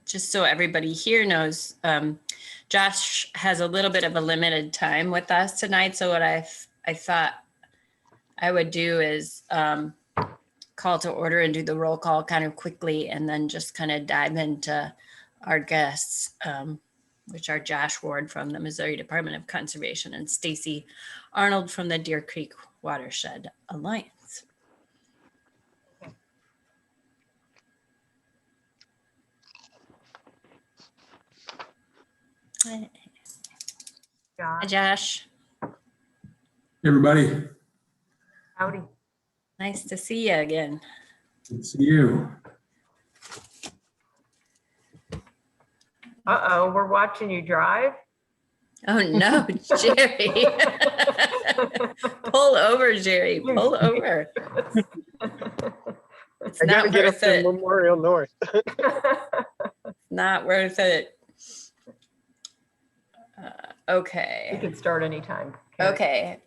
just so everybody here knows, Josh has a little bit of a limited time with us tonight. So what I thought I would do is call to order and do the roll call kind of quickly, and then just kind of dive into our guests, which are Josh Ward from the Missouri Department of Conservation and Stacy Arnold from the Deer Creek Watershed Alliance. Hi, Josh. Hey, everybody. Howdy. Nice to see you again. Good to see you. Uh-oh, we're watching you drive. Oh no, Jerry. Pull over, Jerry. Pull over. It's I gotta not get up worth to it. Memorial North. Not worth it. You Okay. can start anytime. Okay.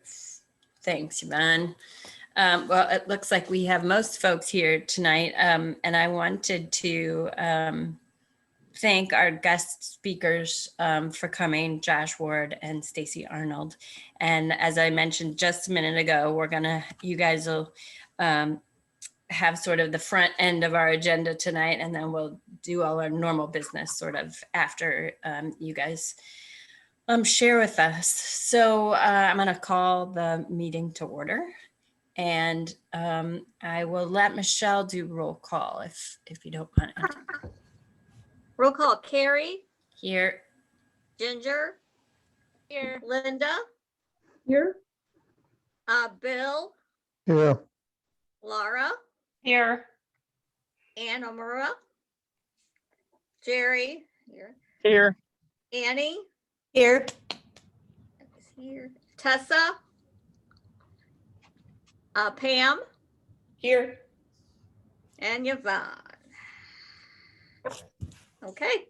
Thanks, Yvonne. Well, it looks like we have most folks here tonight, and I wanted to thank our guest speakers for coming, Josh Ward and Stacy Arnold. And as I mentioned just a minute ago, you guys will have sort of the front end of our agenda tonight, and then we'll do all our normal business sort of after you guys share with us. So I'm going to call the meeting to order, and I will let Michelle do roll call if you don't mind. Roll call, Carrie, Here. Ginger, Here. Linda, Here. Bill, Yeah. Laura, Here. Anna Mura, Jerry, Here. Annie, Here. here, Tessa, Pam, Here. and Yvonne. Okay,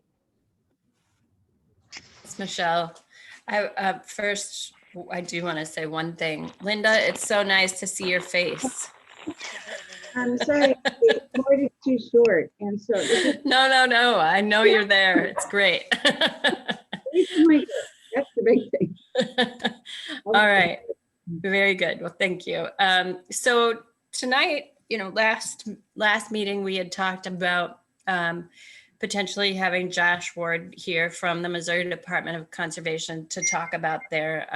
It's Michelle. First, I do want to say one thing. Linda, it's so nice to see your face. I'm sorry, the cord is too short, and so this is No. I know you're there. It's great. that's the big thing. All right. Very good. Well, thank you. So tonight, last meeting we had talked about potentially having Josh Ward here from the Missouri Department of Conservation to talk about their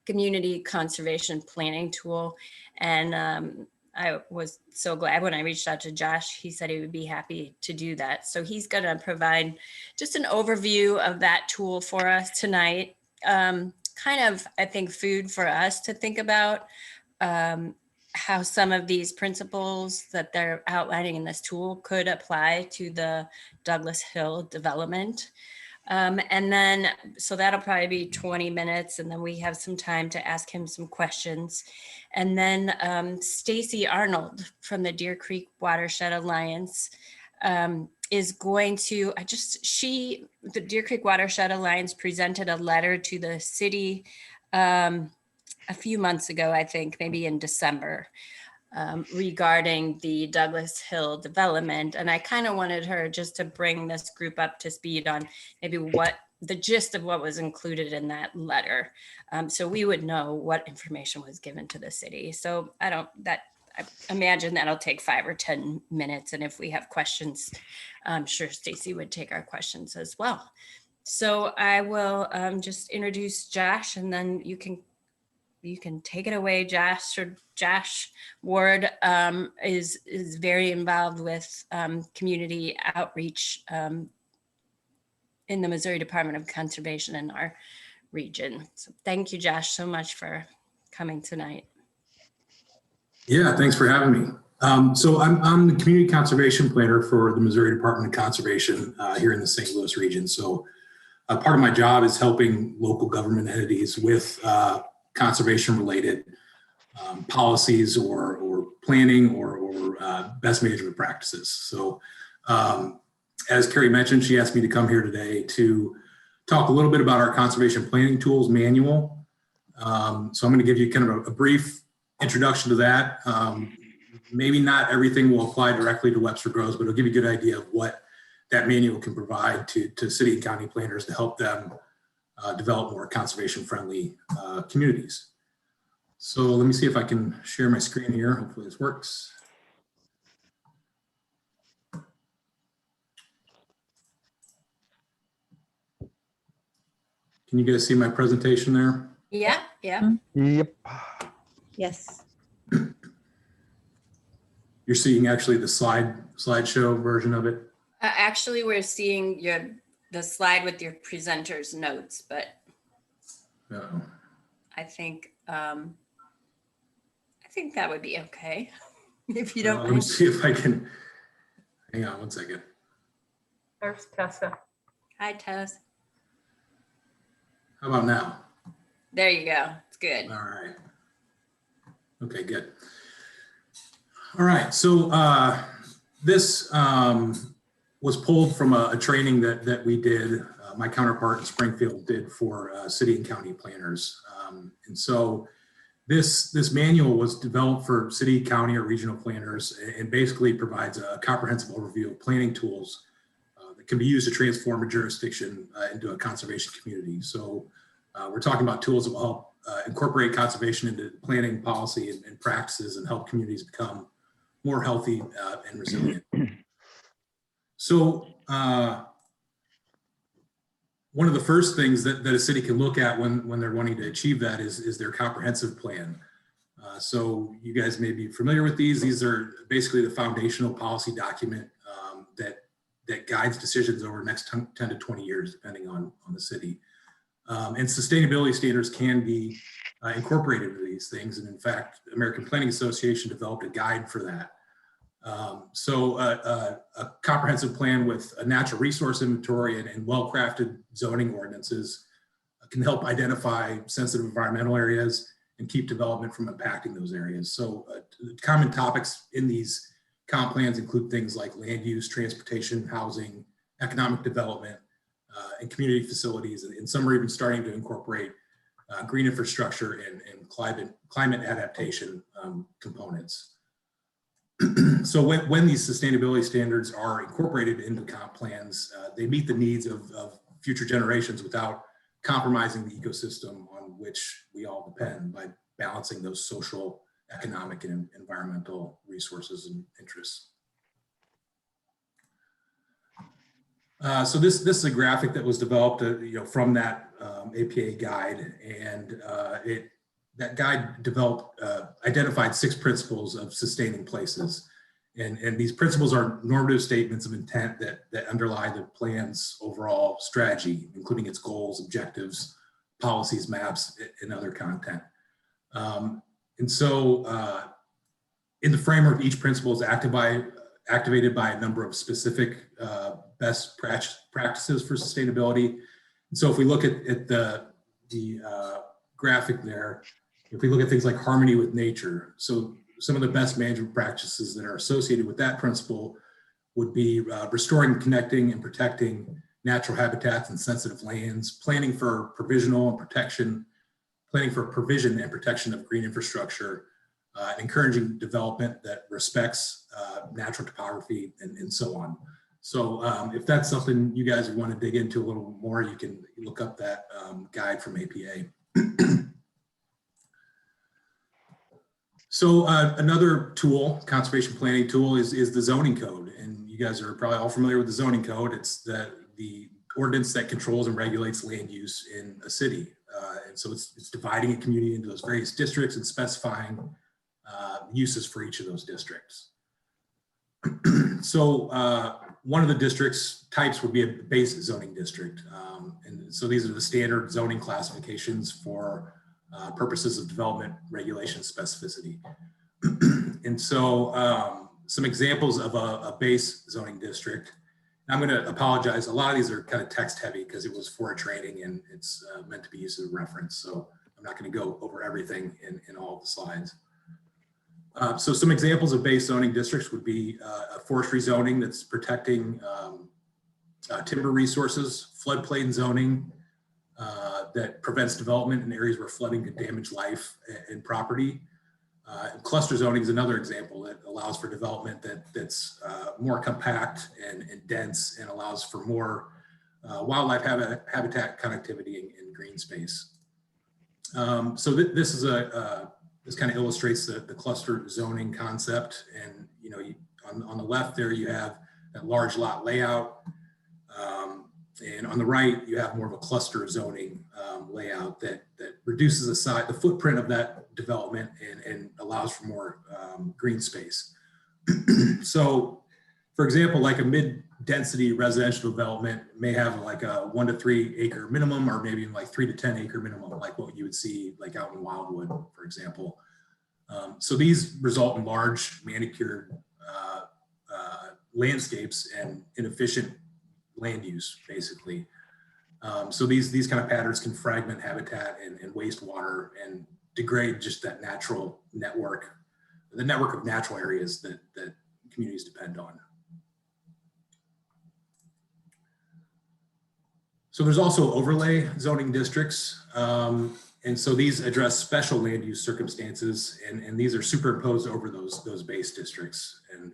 community conservation planning tool. And I was so glad when I reached out to Josh, he said he would be happy to do that. So he's going to provide just an overview of that tool for us tonight. Kind of, I think, food for us to think about how some of these principles that they're outlining in this tool could apply to the Douglas Hill development. And then, so that'll probably be 20 minutes, and then we have some time to ask him some questions. And then Stacy Arnold from the Deer Creek Watershed Alliance is going to, the Deer Creek Watershed Alliance presented a letter to the city a few months ago, I think, maybe in December, regarding the Douglas Hill development. And I kind of wanted her just to bring this group up to speed on maybe what the gist of what was included in that letter. So we would know what information was given to the city. So I imagine that'll take 5 or 10 minutes. And if we have questions, I'm sure Stacy would take our questions as well. So I will just introduce Josh, and then you can take it away, Josh. Or Josh Ward is very involved with community outreach in the Missouri Department of Conservation in our region. So thank you, Josh, so much for coming tonight. Yeah, thanks for having me. So I'm the community conservation planner for the Missouri Department of Conservation here in the St. Louis region. So part of my job is helping local government entities with conservation related policies or planning or best management practices. So as Carrie mentioned, she asked me to come here today to talk a little bit about our conservation planning tools manual. So I'm going to give you kind of a brief introduction to that. Maybe not everything will apply directly to Webster Groves, but it'll give you a good idea of what that manual can provide to city and county planners to help them develop more conservation-friendly communities. So let me see if I can share my screen here. Hopefully this works. Can you guys see my presentation there? Yeah, yeah. Yep. Yes. You're seeing actually the slideshow version of it. Actually, we're seeing the slide with your presenter's notes, but Uh-oh. I think that would be okay if you don't Let me mind. see if I can. Hang on one second. There's Tessa. Hi, Tess. How about now? There you go. It's good. All right. Okay, good. All right. So this was pulled from a training that we did. My counterpart in Springfield did for city and county planners. And so this manual was developed for city, county, or regional planners, and basically provides a comprehensive overview of planning tools that can be used to transform a jurisdiction into a conservation community. So we're talking about tools that will help incorporate conservation into planning policy and practices and help communities become more healthy and resilient. So one of the first things that a city can look at when they're wanting to achieve that is their comprehensive plan. So you guys may be familiar with these. These are basically the foundational policy document that guides decisions over the next 10 to 20 years, depending on the city. And sustainability standards can be incorporated into these things. And in fact, American Planning Association developed a guide for that. So a comprehensive plan with a natural resource inventory and well-crafted zoning ordinances can help identify sensitive environmental areas and keep development from impacting those areas. So common topics in these comp plans include things like land use, transportation, housing, economic development, and community facilities. And some are even starting to incorporate green infrastructure and climate adaptation components. So when these sustainability standards are incorporated into comp plans, they meet the needs of future generations without compromising the ecosystem on which we all depend by balancing those social, economic, and environmental resources and interests. So this is a graphic that was developed from that APA guide, and that guide developed identified 6 principles of sustaining places, and these principles are normative statements of intent that underlie the plan's overall strategy, including its goals, objectives, policies, maps, and other content. And so in the framework, each principle is activated by a number of specific best practices for sustainability. And so if we look at the graphic there, if we look at things like harmony with nature, so some of the best management practices that are associated with that principle would be restoring, connecting, and protecting natural habitats and sensitive lands, planning for provision and protection of green infrastructure, encouraging development that respects natural topography, and so on. So if that's something you guys want to dig into a little more, you can look up that guide from APA. So another tool, conservation planning tool, is the zoning code. And you guys are probably all familiar with the zoning code. It's the ordinance that controls and regulates land use in a city. And so it's dividing a community into those various districts and specifying uses for each of those districts. So one of the districts types would be a base zoning district. And so these are the standard zoning classifications for purposes of development, regulation, specificity. And so some examples of a base zoning district. I'm going to apologize. A lot of these are kind of text heavy because it was for a training and it's meant to be used as a reference. So I'm not going to go over everything in all of the slides. So some examples of base zoning districts would be a forestry zoning that's protecting timber resources, floodplain zoning that prevents development in areas where flooding could damage life and property. Cluster zoning is another example that allows for development that's more compact and dense and allows for more wildlife habitat connectivity and green space. So this is this kind of illustrates the cluster zoning concept. And on the left there you have that large lot layout, and on the right you have more of a cluster zoning layout that reduces the footprint of that development and allows for more green space. So, for example, like a mid-density residential development may have like a 1 to 3 acre minimum, or maybe like 3 to 10 acre minimum, like what you would see like out in Wildwood, for example. So these result in large manicured landscapes and inefficient land use, basically. So these kind of patterns can fragment habitat and wastewater and degrade just that natural network, the network of natural areas that communities depend on. So there's also overlay zoning districts. And so these address special land use circumstances, and these are superimposed over those base districts. And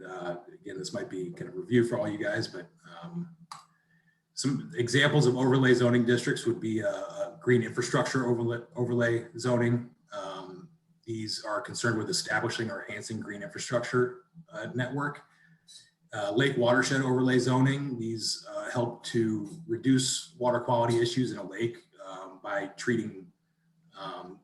again, this might be kind of review for all you guys, but some examples of overlay zoning districts would be a green infrastructure overlay zoning. These are concerned with establishing or enhancing green infrastructure network. Lake watershed overlay zoning, these help to reduce water quality issues in a lake by treating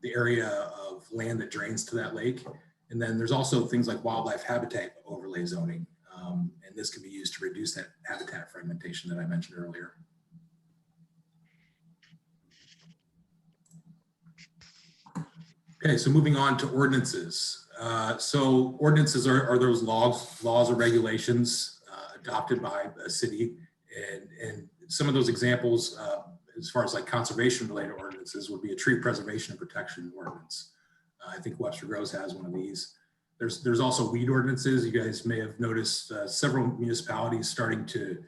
the area of land that drains to that lake. And then there's also things like wildlife habitat overlay zoning. And this can be used to reduce that habitat fragmentation that I mentioned earlier. Okay, so moving on to ordinances. So ordinances are those laws or regulations adopted by a city. And some of those examples, as far as like conservation related ordinances, would be a tree preservation and protection ordinance. I think Webster Groves has one of these. There's also weed ordinances. You guys may have noticed several municipalities starting to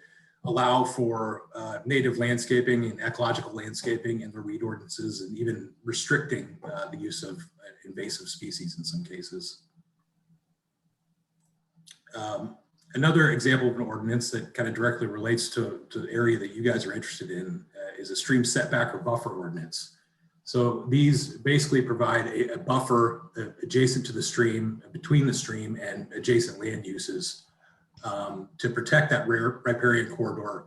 allow for native landscaping and ecological landscaping in their weed ordinances, and even restricting the use of invasive species in some cases. Another example of an ordinance that kind of directly relates to the area that you guys are interested in is a stream setback or buffer ordinance. So these basically provide a buffer adjacent to the stream, between the stream and adjacent land uses, to protect that riparian corridor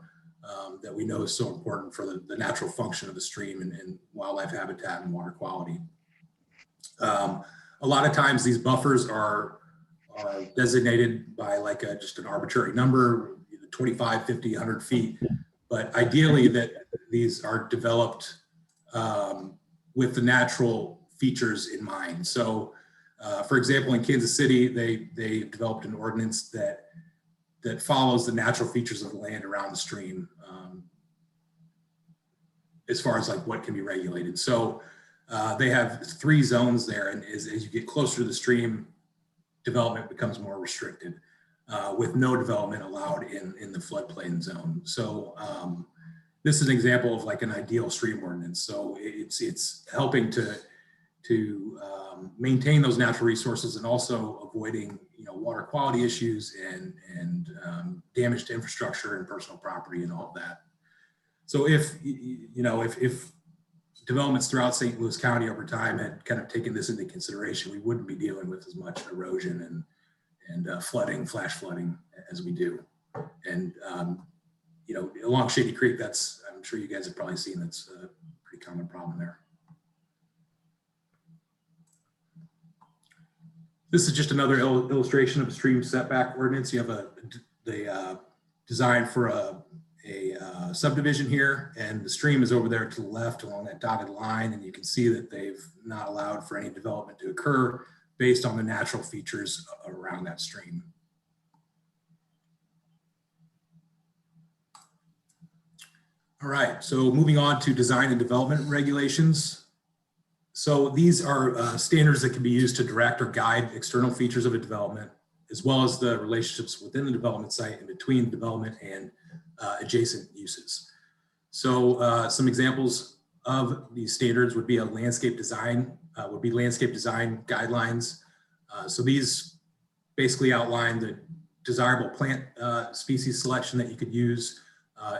that we know is so important for the natural function of the stream and wildlife habitat and water quality. A lot of times these buffers are designated by like just an arbitrary number, 25, 50, 100 feet. But ideally that these are developed with the natural features in mind. So for example, in Kansas City, they developed an ordinance that follows the natural features of the land around the stream as far as like what can be regulated. So they have 3 zones there, and as you get closer to the stream, development becomes more restricted, with no development allowed in the floodplain zone. So this is an example of like an ideal stream ordinance. So it's helping to maintain those natural resources and also avoiding water quality issues and damage to infrastructure and personal property and all of that. So if developments throughout St. Louis County over time had kind of taken this into consideration, we wouldn't be dealing with as much erosion and flooding, flash flooding as we do. And along Shady Creek, I'm sure you guys have probably seen, that's a pretty common problem there. This is just another illustration of a stream setback ordinance. You have the design for a subdivision here, and the stream is over there to the left along that dotted line, and you can see that they've not allowed for any development to occur based on the natural features around that stream. All right, so moving on to design and development regulations. So these are standards that can be used to direct or guide external features of a development, as well as the relationships within the development site and between development and adjacent uses. So some examples of these standards would be landscape design guidelines. So these basically outline the desirable plant species selection that you could use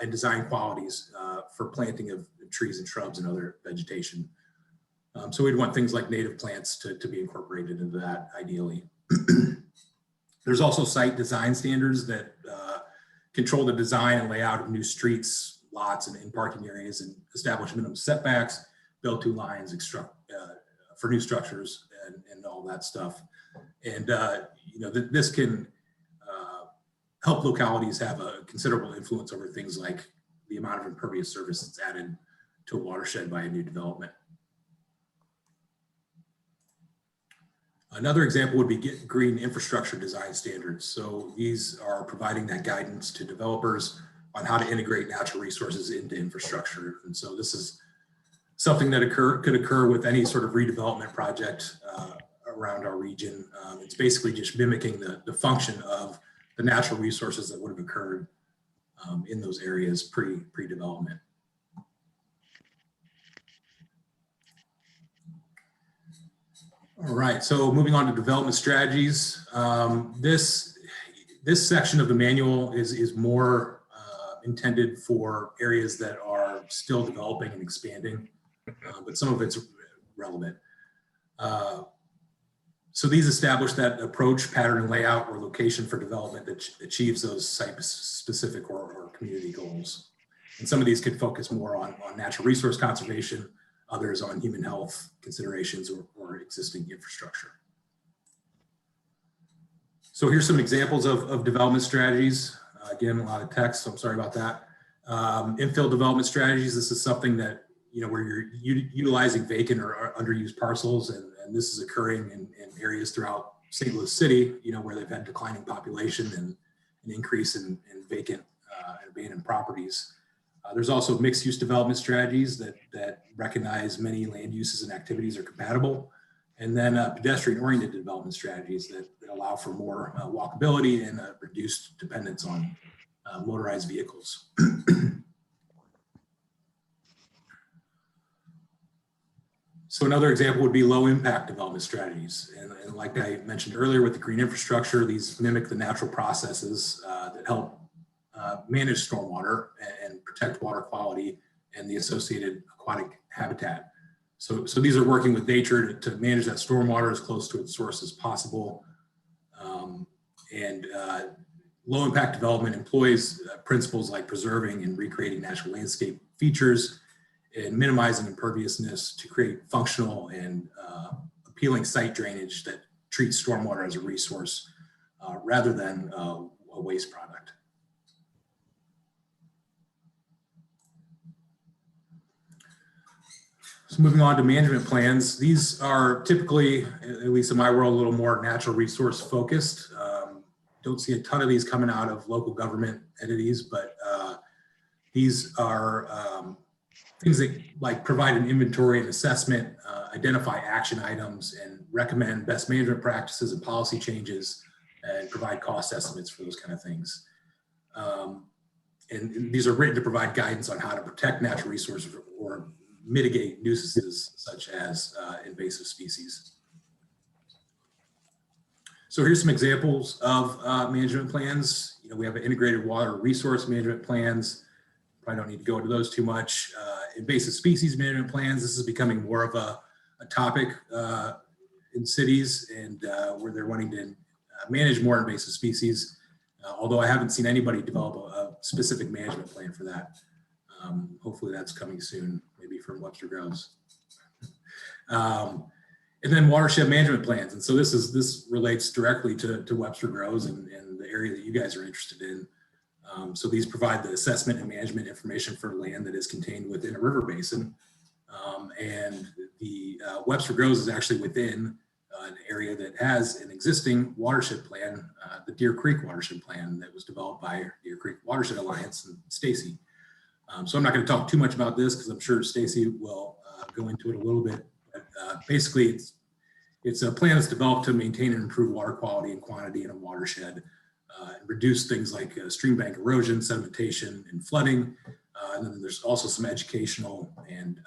and design qualities for planting of trees and shrubs and other vegetation. So we'd want things like native plants to be incorporated into that ideally. There's also site design standards that control the design and layout of new streets, lots, and parking areas, and establish minimum setbacks, build two lines, for new structures, and all that stuff. And this can help localities have a considerable influence over things like the amount of impervious surface that's added to a watershed by a new development. Another example would be green infrastructure design standards. So these are providing that guidance to developers on how to integrate natural resources into infrastructure. And so this is something that could occur with any sort of redevelopment project around our region. It's basically just mimicking the function of the natural resources that would have occurred in those areas pre-development. All right, so moving on to development strategies. This section of the manual is more intended for areas that are still developing and expanding, but some of it's relevant. So these establish that approach, pattern, and layout or location for development that achieves those site-specific or community goals. And some of these could focus more on natural resource conservation, others on human health considerations or existing infrastructure. So here's some examples of development strategies. Again, a lot of text, so I'm sorry about that. Infill development strategies. This is something that, where you're utilizing vacant or underused parcels, and this is occurring in areas throughout St. Louis City, where they've had declining population and an increase in vacant and abandoned properties. There's also mixed use development strategies that recognize many land uses and activities are compatible. And then pedestrian oriented development strategies that allow for more walkability and reduced dependence on motorized vehicles. So another example would be low impact development strategies. And like I mentioned earlier with the green infrastructure, these mimic the natural processes that help manage stormwater and protect water quality and the associated aquatic habitat. So these are working with nature to manage that stormwater as close to its source as possible. Low impact development employs principles like preserving and recreating natural landscape features and minimizing imperviousness to create functional and appealing site drainage that treats stormwater as a resource rather than a waste product. So moving on to management plans, these are typically, at least in my world, a little more natural resource focused. Don't see a ton of these coming out of local government entities, but these are things that like provide an inventory and assessment, identify action items, and recommend best management practices and policy changes, and provide cost estimates for those kind of things. And these are written to provide guidance on how to protect natural resources or mitigate nuisances such as invasive species. So here's some examples of management plans. We have an integrated water resource management plans. Probably don't need to go into those too much. Invasive species management plans. This is becoming more of a topic in cities and where they're wanting to manage more invasive species. Although I haven't seen anybody develop a specific management plan for that. Hopefully that's coming soon, maybe from Webster Groves. And then watershed management plans. And so this relates directly to Webster Groves and the area that you guys are interested in. So these provide the assessment and management information for land that is contained within a river basin. And the Webster Groves is actually within an area that has an existing watershed plan, the Deer Creek watershed plan that was developed by Deer Creek Watershed Alliance and Stacy. So I'm not going to talk too much about this because I'm sure Stacy will go into it a little bit. But basically, it's a plan that's developed to maintain and improve water quality and quantity in a watershed, and reduce things like stream bank erosion, sedimentation, and flooding. And then there's also some educational and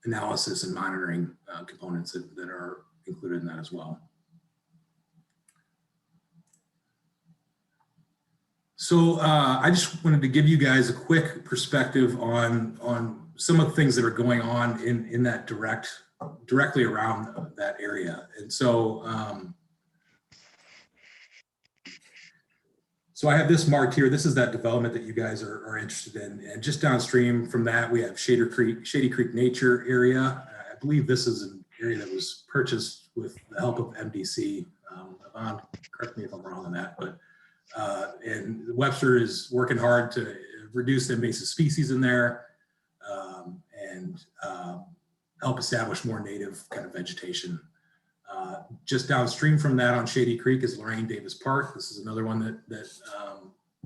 analysis and monitoring components that are included in that as well. So I just wanted to give you guys a quick perspective on some of the things that are going on in that directly around that area. And so, so I have this marked here. This is that development that you guys are interested in. And just downstream from that, we have Shady Creek Nature Area. I believe this is an area that was purchased with the help of MDC. Yvonne, correct me if I'm wrong on that, but and Webster is working hard to reduce the invasive species in there and help establish more native kind of vegetation. Just downstream from that on Shady Creek is Lorraine Davis Park. This is another one that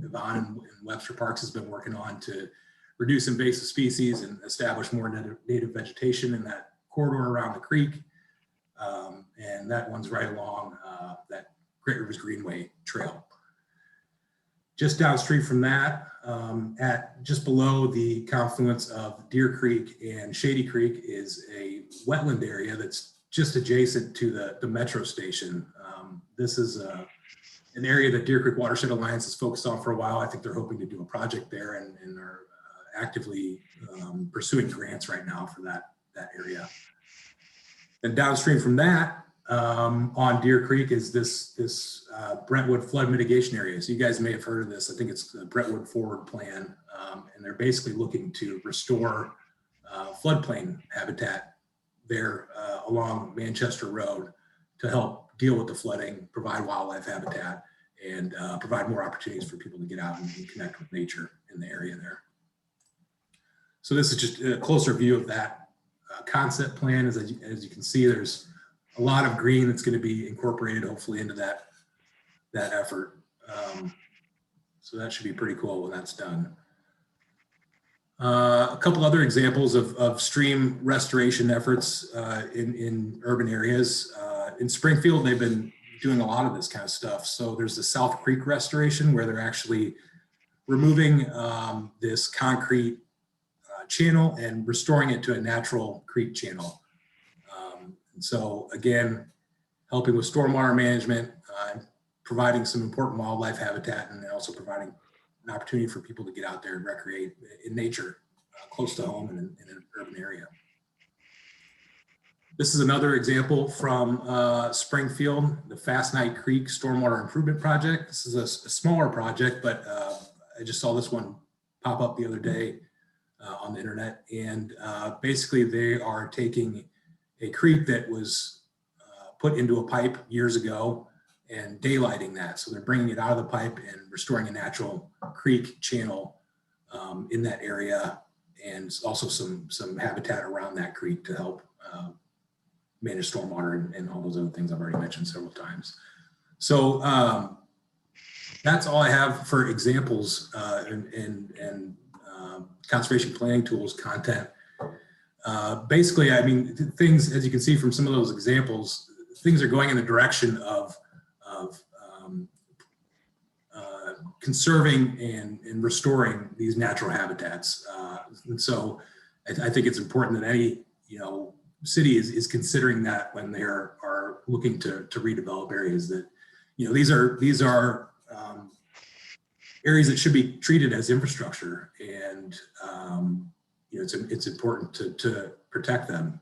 Yvonne and Webster Parks has been working on to reduce invasive species and establish more native vegetation in that corridor around the creek. And that one's right along that Great Rivers Greenway Trail. Just downstream from that, at just below the confluence of Deer Creek and Shady Creek is a wetland area that's just adjacent to the metro station. This is an area that Deer Creek Watershed Alliance has focused on for a while. I think they're hoping to do a project there and are actively pursuing grants right now for that area. And downstream from that, on Deer Creek is this Brentwood flood mitigation area. So you guys may have heard of this. I think it's the Brentwood Forward Plan. And they're basically looking to restore floodplain habitat there along Manchester Road to help deal with the flooding, provide wildlife habitat, and provide more opportunities for people to get out and connect with nature in the area there. So this is just a closer view of that concept plan. As you can see, there's a lot of green that's going to be incorporated hopefully into that effort. So that should be pretty cool when that's done. A couple other examples of stream restoration efforts in urban areas. In Springfield, they've been doing a lot of this kind of stuff. So there's the South Creek restoration where they're actually removing this concrete channel and restoring it to a natural creek channel. And so again, helping with stormwater management, providing some important wildlife habitat, and also providing an opportunity for people to get out there and recreate in nature close to home and in an urban area. This is another example from Springfield, the Fast Night Creek Stormwater Improvement Project. This is a smaller project, but I just saw this one pop up the other day on the internet. And basically they are taking a creek that was put into a pipe years ago and daylighting that. So they're bringing it out of the pipe and restoring a natural creek channel in that area, and also some habitat around that creek to help manage stormwater and all those other things I've already mentioned several times. So that's all I have for examples and conservation planning tools content. Basically, I mean, things, as you can see from some of those examples, things are going in the direction of conserving and restoring these natural habitats. And so I think it's important that any, city is considering that when they are looking to redevelop areas, that, these are areas that should be treated as infrastructure, and it's important to protect them,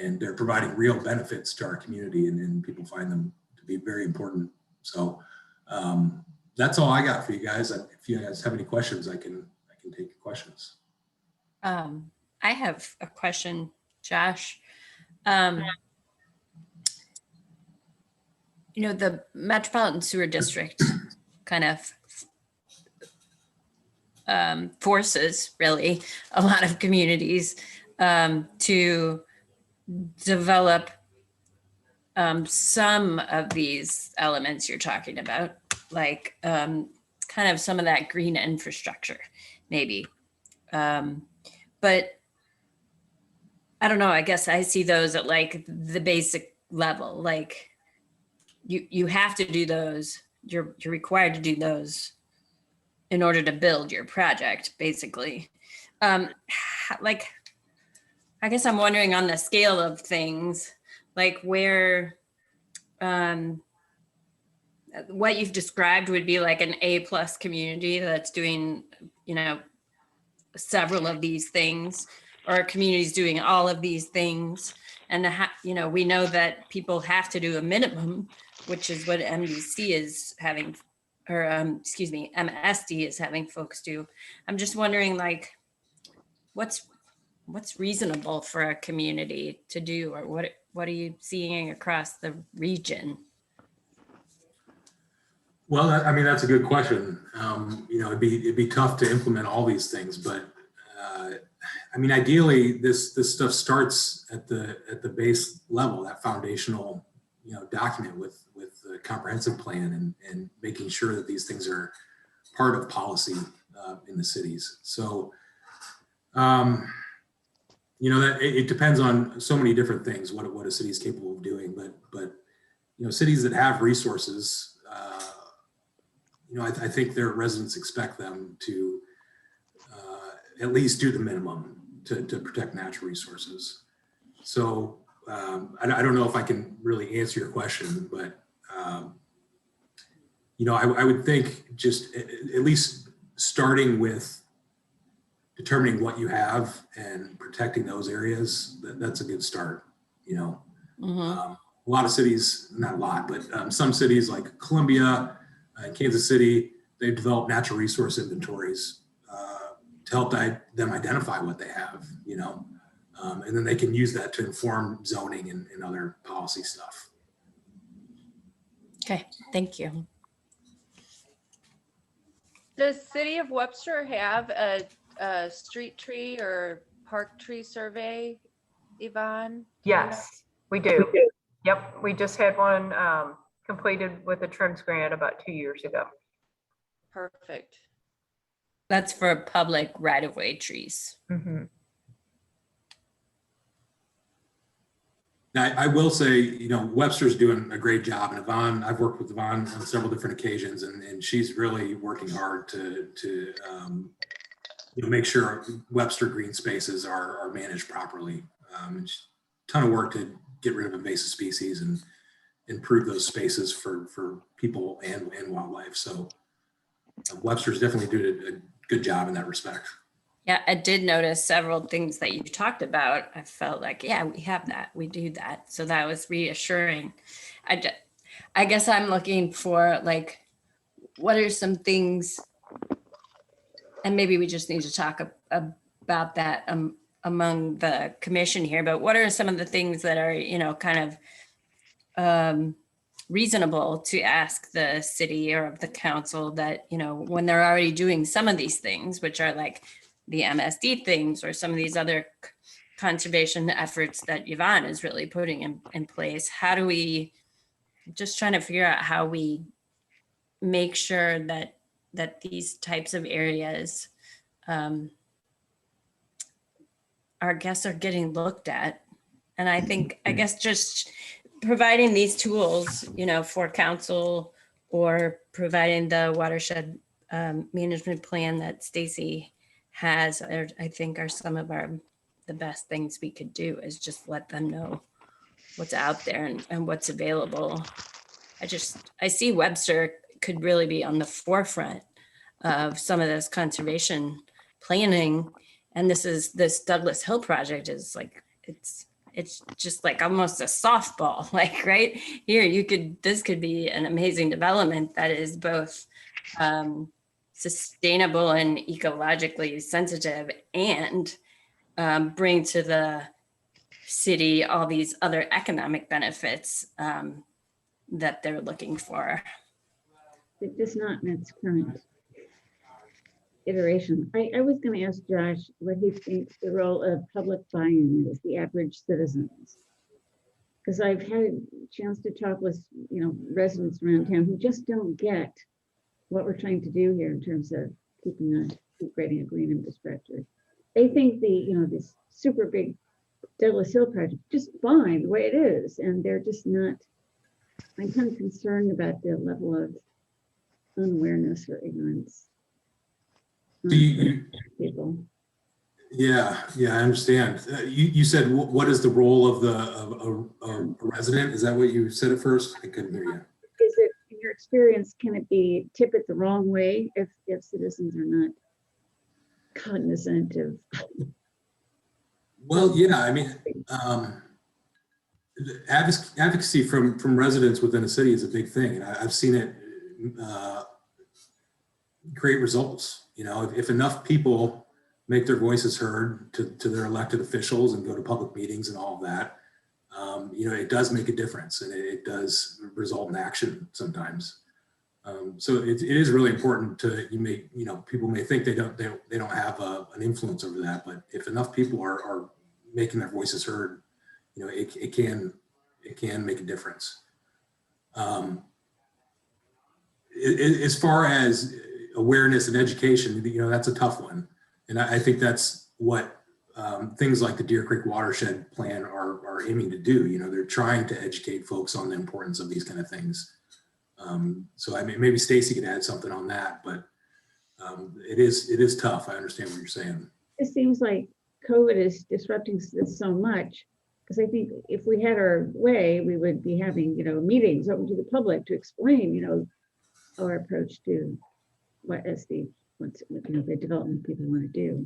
and they're providing real benefits to our community, and people find them to be very important. So that's all I got for you guys. If you guys have any questions, I can take questions. I have a question, Josh. The Metropolitan Sewer District kind of forces really a lot of communities to develop some of these elements you're talking about, like kind of some of that green infrastructure, maybe. But I don't know, I guess I see those at like the basic level, like you have to do those, you're required to do those in order to build your project, basically. Like, I guess I'm wondering on the scale of things, like where, what you've described would be like an A+ community that's doing, you know, several of these things, or communities doing all of these things. And, you know, we know that people have to do a minimum, which is what MDC is having, or excuse me, MSD is having folks do. I'm just wondering, like, what's reasonable for a community to do, or what are you seeing across the region? Well, I mean, that's a good question. You know, it'd be tough to implement all these things, but I mean, ideally, this stuff starts at the base level, that foundational, you know, document with the comprehensive plan and making sure that these things are part of policy in the cities. So, you know, that it depends on so many different things what a city is capable of doing, but you know, cities that have resources. You know, I think their residents expect them to at least do the minimum to protect natural resources. So I don't know if I can really answer your question, but you know, I would think just at least starting with determining what you have and protecting those areas, that's a good start. You know, a lot of cities, not a lot, but some cities like Columbia, in Kansas City, they've developed natural resource inventories to help them identify what they have, you know, and then they can use that to inform zoning and other policy stuff. Okay, thank you. Does City of Webster have a street tree or park tree survey, Yvonne? Yes, we do. Yep, we just had one completed with a TRIMS grant about 2 years ago. Perfect. That's for public right-of-way trees. Mhm. Now, I will say, you know, Webster's doing a great job, and Yvonne, I've worked with Yvonne on several different occasions, and she's really working hard to you know, make sure Webster green spaces are managed properly. It's a ton of work to get rid of invasive species and improve those spaces for people and wildlife. So Webster's definitely doing a good job in that respect. Yeah, I did notice several things that you talked about. I felt like, yeah, we have that, we do that. So that was reassuring. I guess I'm looking for, like, what are some things, and maybe we just need to talk about that among the commission here, but what are some of the things that are, you know, kind of reasonable to ask the city or the council that, you know, when they're already doing some of these things, which are like the MSD things or some of these other conservation efforts that Yvonne is really putting in place, how do we, just trying to figure out how we make sure that these types of areas our guests are getting looked at. And I think, I guess just providing these tools, you know, for council or providing the watershed management plan that Stacy has, I think are some of the best things we could do, is just let them know what's out there and what's available. I see Webster could really be on the forefront of some of this conservation planning. And this Douglas Hill project is like, it's just like almost a softball, like right here, this could be an amazing development that is both sustainable and ecologically sensitive, and bring to the city all these other economic benefits that they're looking for. It does not in its current iteration. I was going to ask Josh what he thinks the role of public buy-in is, the average citizens. Because I've had a chance to talk with, you know, residents around town who just don't get what we're trying to do here in terms of creating a green infrastructure. They think this super big Douglas Hill project just fine the way it is, and they're just not. I'm kind of concerned about the level of unawareness or ignorance. Do you, People. Yeah, I understand. You said what is the role of a resident? Is that what you said at first? I couldn't hear you. Is it, in your experience, can it be tip it the wrong way if citizens are not cognizant of? Well, yeah, I mean, advocacy from residents within a city is a big thing, and I've seen it create results. You know, if enough people make their voices heard to their elected officials and go to public meetings and all of that, you know, it does make a difference, and it does result in action sometimes. So it is really important to, you know, people may think they don't have an influence over that, but if enough people are making their voices heard, you know, it can make a difference. As far as awareness and education, you know, that's a tough one. And I think that's what things like the Deer Creek Watershed Plan are aiming to do. You know, they're trying to educate folks on the importance of these kind of things. So I mean, maybe Stacy could add something on that, but it is tough. I understand what you're saying. It seems like COVID is disrupting this so much, because I think if we had our way, we would be having, you know, meetings open to the public to explain, you know, our approach to what you know, the development people want to do.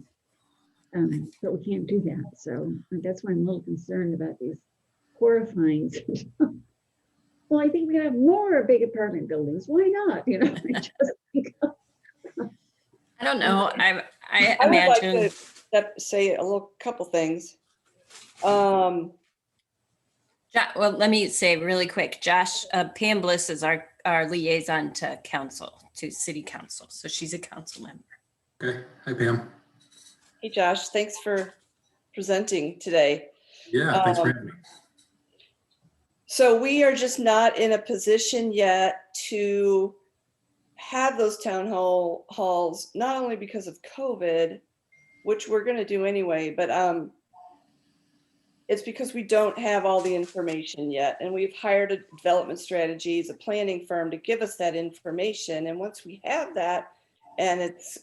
But we can't do that. So that's why I'm a little concerned about these horrifying. Well, I think we can have more big apartment buildings. Why not? You know, I don't know. I I would like imagine. to say a couple things. Um, Well, let me say really quick, Josh, Pam Bliss is our liaison to city council. So she's a council member. Okay. Hi, Pam. Hey, Josh, thanks for presenting today. Yeah, thanks for having me. So we are just not in a position yet to have those town halls, not only because of COVID, which we're going to do anyway, but it's because we don't have all the information yet. And we've hired a development strategies, a planning firm to give us that information. And once we have that and it's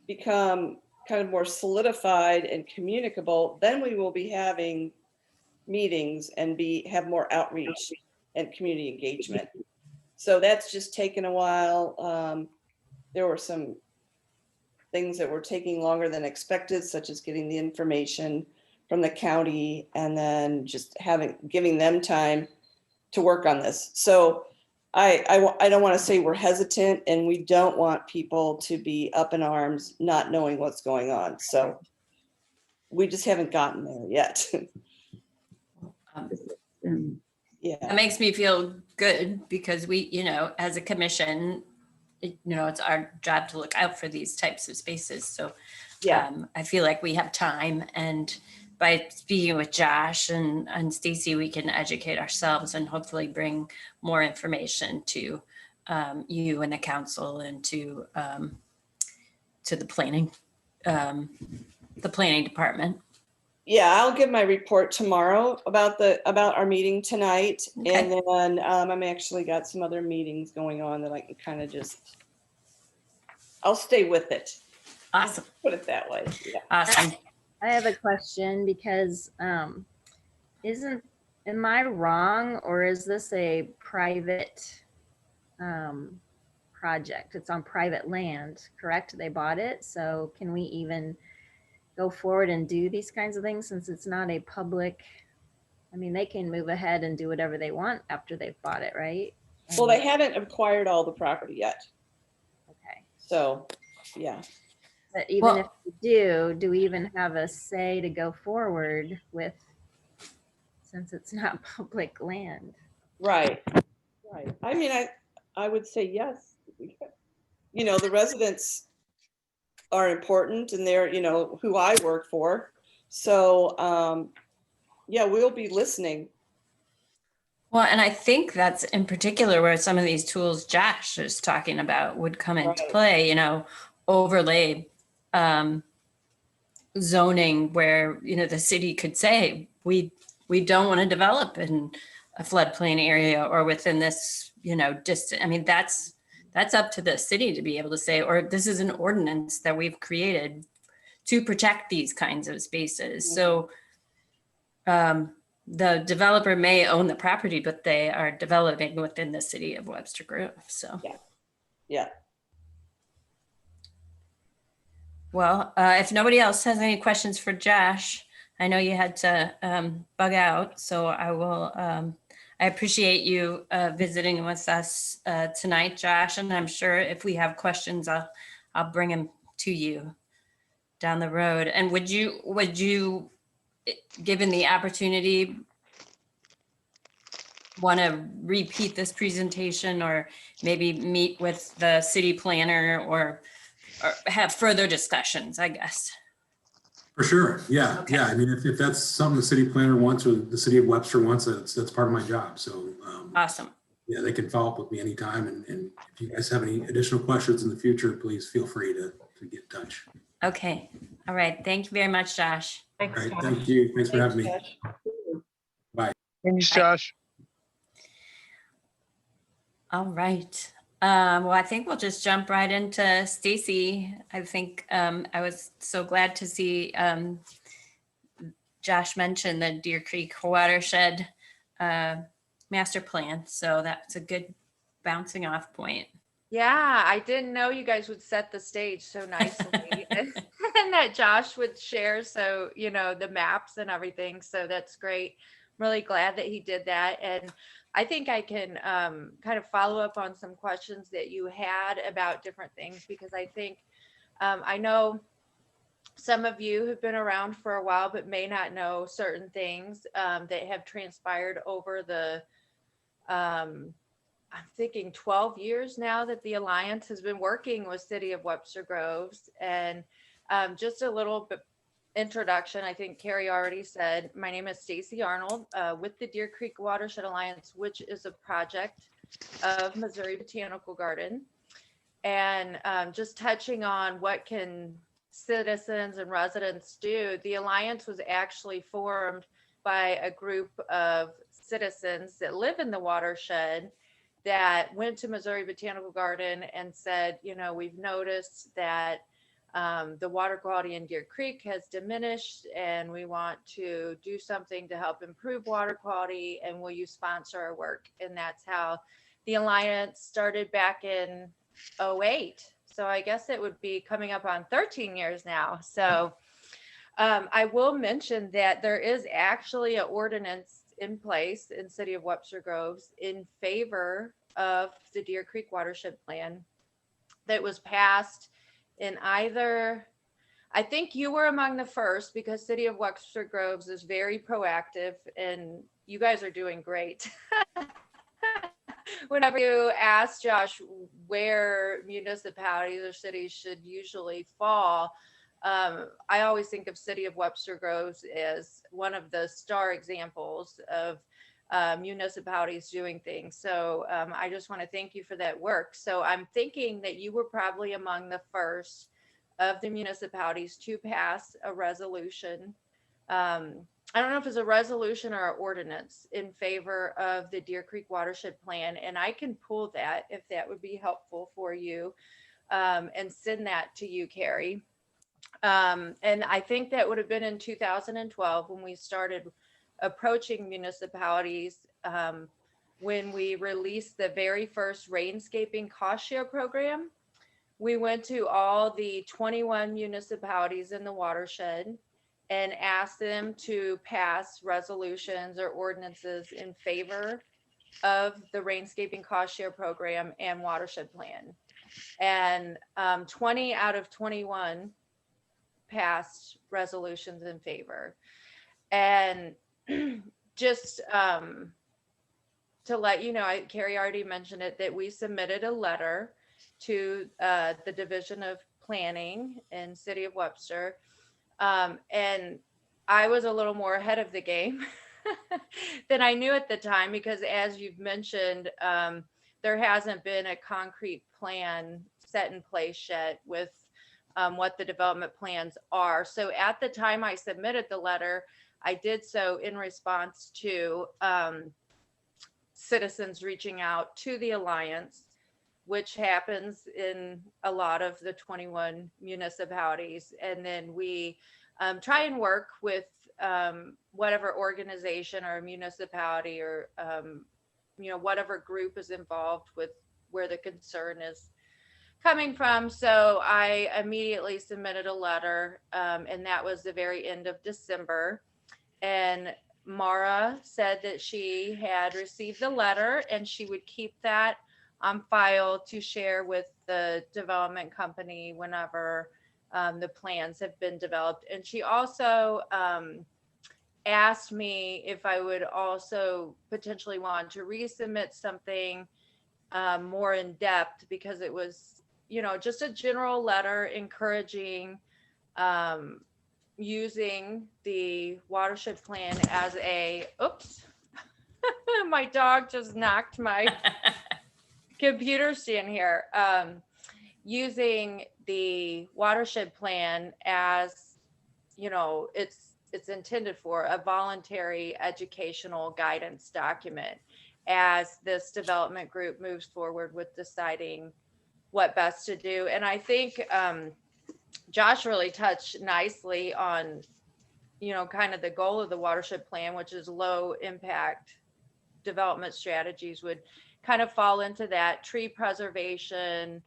become kind of more solidified and communicable, then we will be having meetings and have more outreach and community engagement. So that's just taken a while. There were some things that were taking longer than expected, such as getting the information from the county and then just giving them time to work on this. So I don't want to say we're hesitant, and we don't want people to be up in arms, not knowing what's going on. So we just haven't gotten there yet. Yeah. That makes me feel good because we, you know, as a commission, you know, it's our job to look out for these types of spaces. So Yeah. I feel like we have time, and by speaking with Josh and Stacy, we can educate ourselves and hopefully bring more information to you and the council and to the planning department. Yeah, I'll give my report tomorrow about our meeting tonight. Okay. And then I'm actually got some other meetings going on that I can kind of I'll stay with it. Awesome. Put it that way. Yeah. Awesome. I have a question because am I wrong, or is this a private project? It's on private land, correct? They bought it. So can we even go forward and do these kinds of things since it's not a public? I mean, they can move ahead and do whatever they want after they've bought it, right? Well, they haven't acquired all the property yet. Okay. So, yeah. But even if we do we even have a say to go forward with, since it's not public land? Right. Right. I mean, I would say yes. You know, the residents are important, and they're, you know, who I work for. So, yeah, we'll be listening. Well, and I think that's in particular where some of these tools Josh is talking about would come into Right. play, you know, overlay zoning where, you know, the city could say, we don't want to develop in a floodplain area or within this, you know, distance. I mean, that's that's up to the city to be able to say, or this is an ordinance that we've created to protect these kinds of spaces. So the developer may own the property, but they are developing within the city of Webster Grove. So, Yeah. well, if nobody else has any questions for Josh, I know you had to bug out, so I will. I appreciate you visiting with us tonight, Josh, and I'm sure if we have questions, I'll bring them to you down the road. And would you, given the opportunity, want to repeat this presentation or maybe meet with the city planner or have further discussions, I guess? For sure. Yeah. Okay. Yeah. I mean, if that's something the city planner wants or the city of Webster wants, that's part of my job. So Awesome. yeah, they can follow up with me anytime. And if you guys have any additional questions in the future, please feel free to get in touch. Okay. All right. Thank you very much, Josh. All Thanks, right. Josh. Thank you. Thanks for having me. Josh. Thanks, Josh. All right. Well, I think we'll just jump right into Stacy. I think I was so glad to see Josh mention the Deer Creek watershed master plan. So that's a good bouncing off point. Yeah, I didn't know you guys would set the stage so nicely and that Josh would share. So, the maps and everything. So that's great. I'm really glad that he did that. And I think I can kind of follow up on some questions that you had about different things, because I think I know some of you have been around for a while, but may not know certain things that have transpired over the I'm thinking 12 years now that the Alliance has been working with City of Webster Groves. And just a little bit introduction, I think Carrie already said, my name is Stacy Arnold with the Deer Creek Watershed Alliance, which is a project of Missouri Botanical Garden. And just touching on what can citizens and residents do, the Alliance was actually formed by a group of citizens that live in the watershed that went to Missouri Botanical Garden and said, we've noticed that the water quality in Deer Creek has diminished and we want to do something to help improve water quality, and will you sponsor our work? And that's how the Alliance started back in 2008. So I guess it would be coming up on 13 years now. So I will mention that there is actually an ordinance in place in City of Webster Groves in favor of the Deer Creek Watershed Plan that was passed in I think you were among the first, because City of Webster Groves is very proactive and you guys are doing great. Whenever you ask Josh where municipalities or cities should usually fall, I always think of City of Webster Groves as one of the star examples of municipalities doing things. So I just want to thank you for that work. So I'm thinking that you were probably among the first of the municipalities to pass a resolution. I don't know if it's a resolution or an ordinance in favor of the Deer Creek Watershed Plan, and I can pull that if that would be helpful for you, and send that to you, Carrie. And I think that would have been in 2012 when we started approaching municipalities, when we released the very first rainscaping cost share program. We went to all the 21 municipalities in the watershed and asked them to pass resolutions or ordinances in favor of the rainscaping cost share program and watershed plan. And 20 out of 21 passed resolutions in favor. And just to let you know, Carrie already mentioned it, that we submitted a letter to the Division of Planning in City of Webster. And I was a little more ahead of the game than I knew at the time, because as you've mentioned, there hasn't been a concrete plan set in place yet with what the development plans are. So at the time I submitted the letter, I did so in response to citizens reaching out to the Alliance which happens in a lot of the 21 municipalities. And then we try and work with whatever organization or municipality or, whatever group is involved with where the concern is coming from. So I immediately submitted a letter, and that was the very end of December. And Mara said that she had received the letter and she would keep that on file to share with the development company whenever the plans have been developed. And she also asked me if I would also potentially want to resubmit something more in depth, because it was, just a general letter encouraging using the watershed plan as oops, my dog just knocked my computer stand here. Using the watershed plan as, it's intended for a voluntary educational guidance document as this development group moves forward with deciding what best to do. And I think Josh really touched nicely on, kind of the goal of the watershed plan, which is low impact development strategies would kind of fall into that: tree preservation,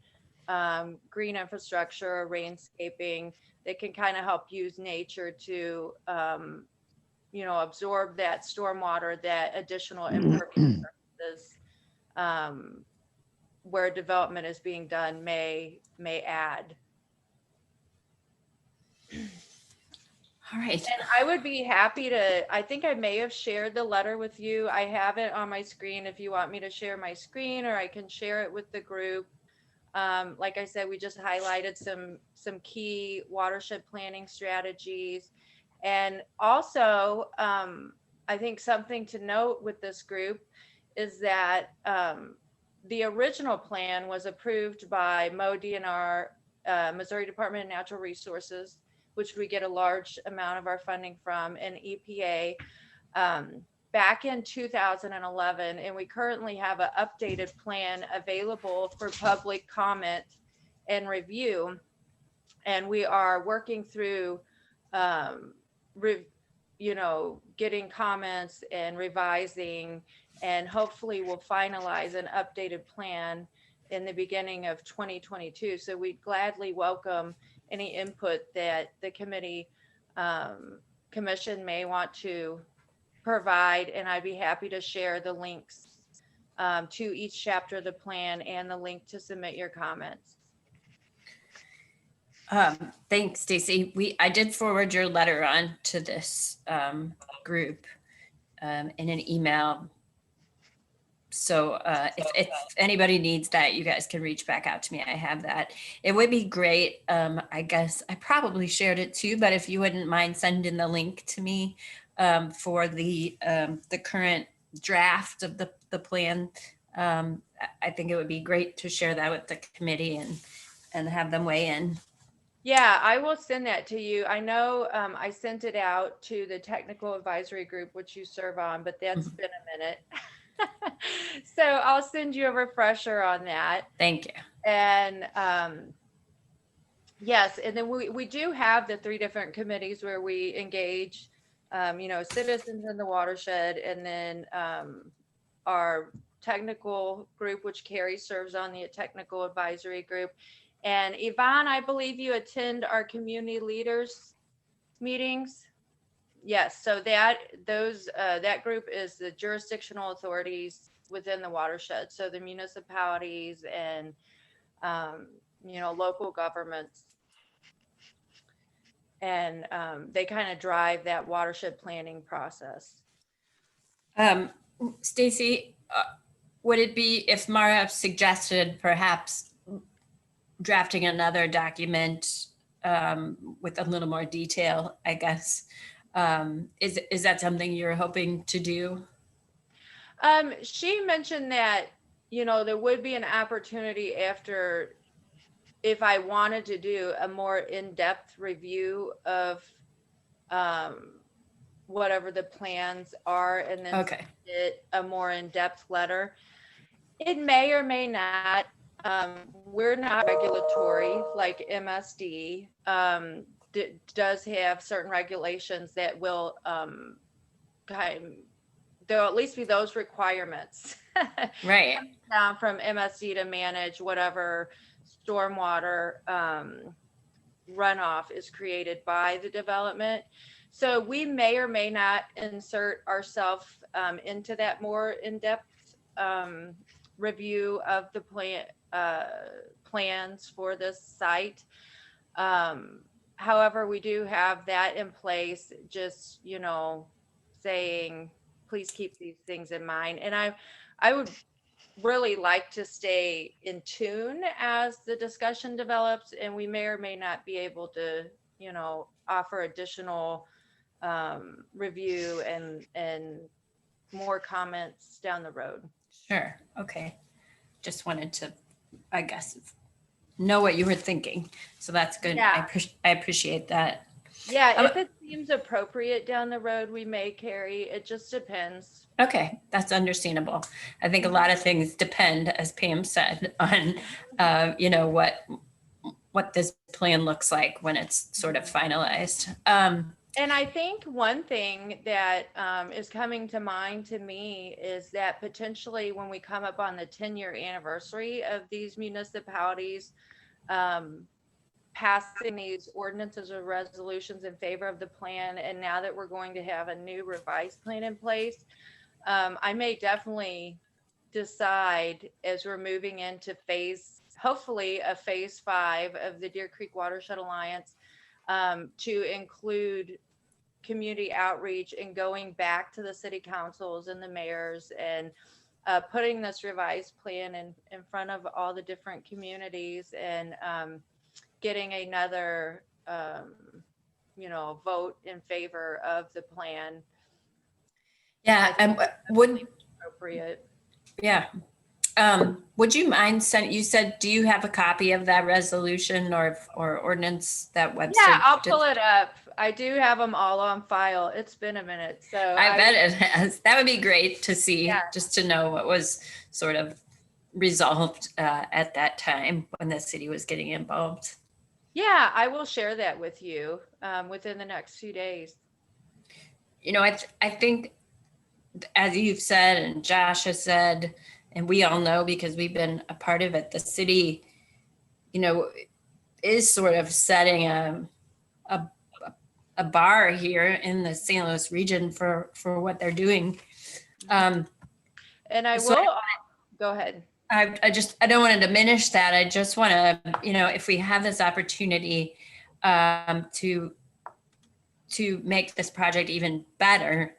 green infrastructure, rainscaping, that can kind of help use nature to, absorb that stormwater, that additional impervious surfaces, where development is being done may add. All right. And I would be happy to, I think I may have shared the letter with you. I have it on my screen if you want me to share my screen, or I can share it with the group. Like I said, we just highlighted some key watershed planning strategies. And also, I think something to note with this group is that the original plan was approved by MoDNR, Missouri Department of Natural Resources, which we get a large amount of our funding from, and EPA back in 2011. And we currently have an updated plan available for public comment and review. And we are working through, getting comments and revising, and hopefully we'll finalize an updated plan in the beginning of 2022. So we'd gladly welcome any input that the commission may want to provide, and I'd be happy to share the links to each chapter of the plan and the link to submit your comments. Thanks, Stacy. I did forward your letter on to this group in an email. So if anybody needs that, you guys can reach back out to me. I have that. It would be great. I guess I probably shared it too, but if you wouldn't mind sending the link to me for the current draft of the plan, I think it would be great to share that with the committee and have them weigh in. Yeah, I will send that to you. I know I sent it out to the technical advisory group, which you serve on, but that's been a minute. So I'll send you a refresher on that. Thank you. And yes, and then we do have the 3 different committees where we engage, citizens in the watershed, and then our technical group, which Carrie serves on, the technical advisory group. And Yvonne, I believe you attend our community leaders meetings. Yes, so that group is the jurisdictional authorities within the watershed. So the municipalities and, local governments. And they kind of drive that watershed planning process. Stacy, would it be, if Mara suggested perhaps drafting another document with a little more detail, I guess, is that something you're hoping to do? She mentioned that, there would be an opportunity after, if I wanted to do a more in-depth review of whatever the plans are, and then Okay. submit a more in-depth letter. It may or may not We're not regulatory like MSD. Does have certain regulations that will there'll at least be those requirements Right. down from MSD to manage whatever stormwater runoff is created by the development. So we may or may not insert ourselves into that more in-depth review of the plans for this site. However, we do have that in place, just, you know, saying, please keep these things in mind. And I would really like to stay in tune as the discussion develops, and we may or may not be able to, you know, offer additional review and more comments down the road. Sure. Okay. Just wanted to, I guess, know what you were thinking. So that's good. Yeah. I appreciate that. Yeah, if it seems appropriate down the road, we may carry. It just depends. Okay, that's understandable. I think a lot of things depend, as Pam said, on you know, what this plan looks like when it's sort of finalized. And I think one thing that is coming to mind to me is that potentially when we come up on the 10-year anniversary of these municipalities passing these ordinances or resolutions in favor of the plan, and now that we're going to have a new revised plan in place, I may definitely decide as we're moving into hopefully a phase 5 of the Deer Creek Watershed Alliance, to include community outreach and going back to the city councils and the mayors and putting this revised plan in front of all the different communities and getting another, you know, vote in favor of the plan. Yeah, and would Appropriate. yeah. Would you mind you said, do you have a copy of that resolution or ordinance that Webster? Yeah, I'll did? pull it up. I do have them all on file. It's been a minute, so I bet it has. That would be great to see, Yeah. just to know what was sort of resolved at that time when the city was getting involved. Yeah, I will share that with you within the next few days. You know, I think, as you've said and Josh has said, and we all know because we've been a part of it, the city, you know, is sort of setting a bar here in the St. Louis region for what they're doing. And I So- will go ahead. I don't want to diminish that. I just want to, you know, if we have this opportunity to make this project even better,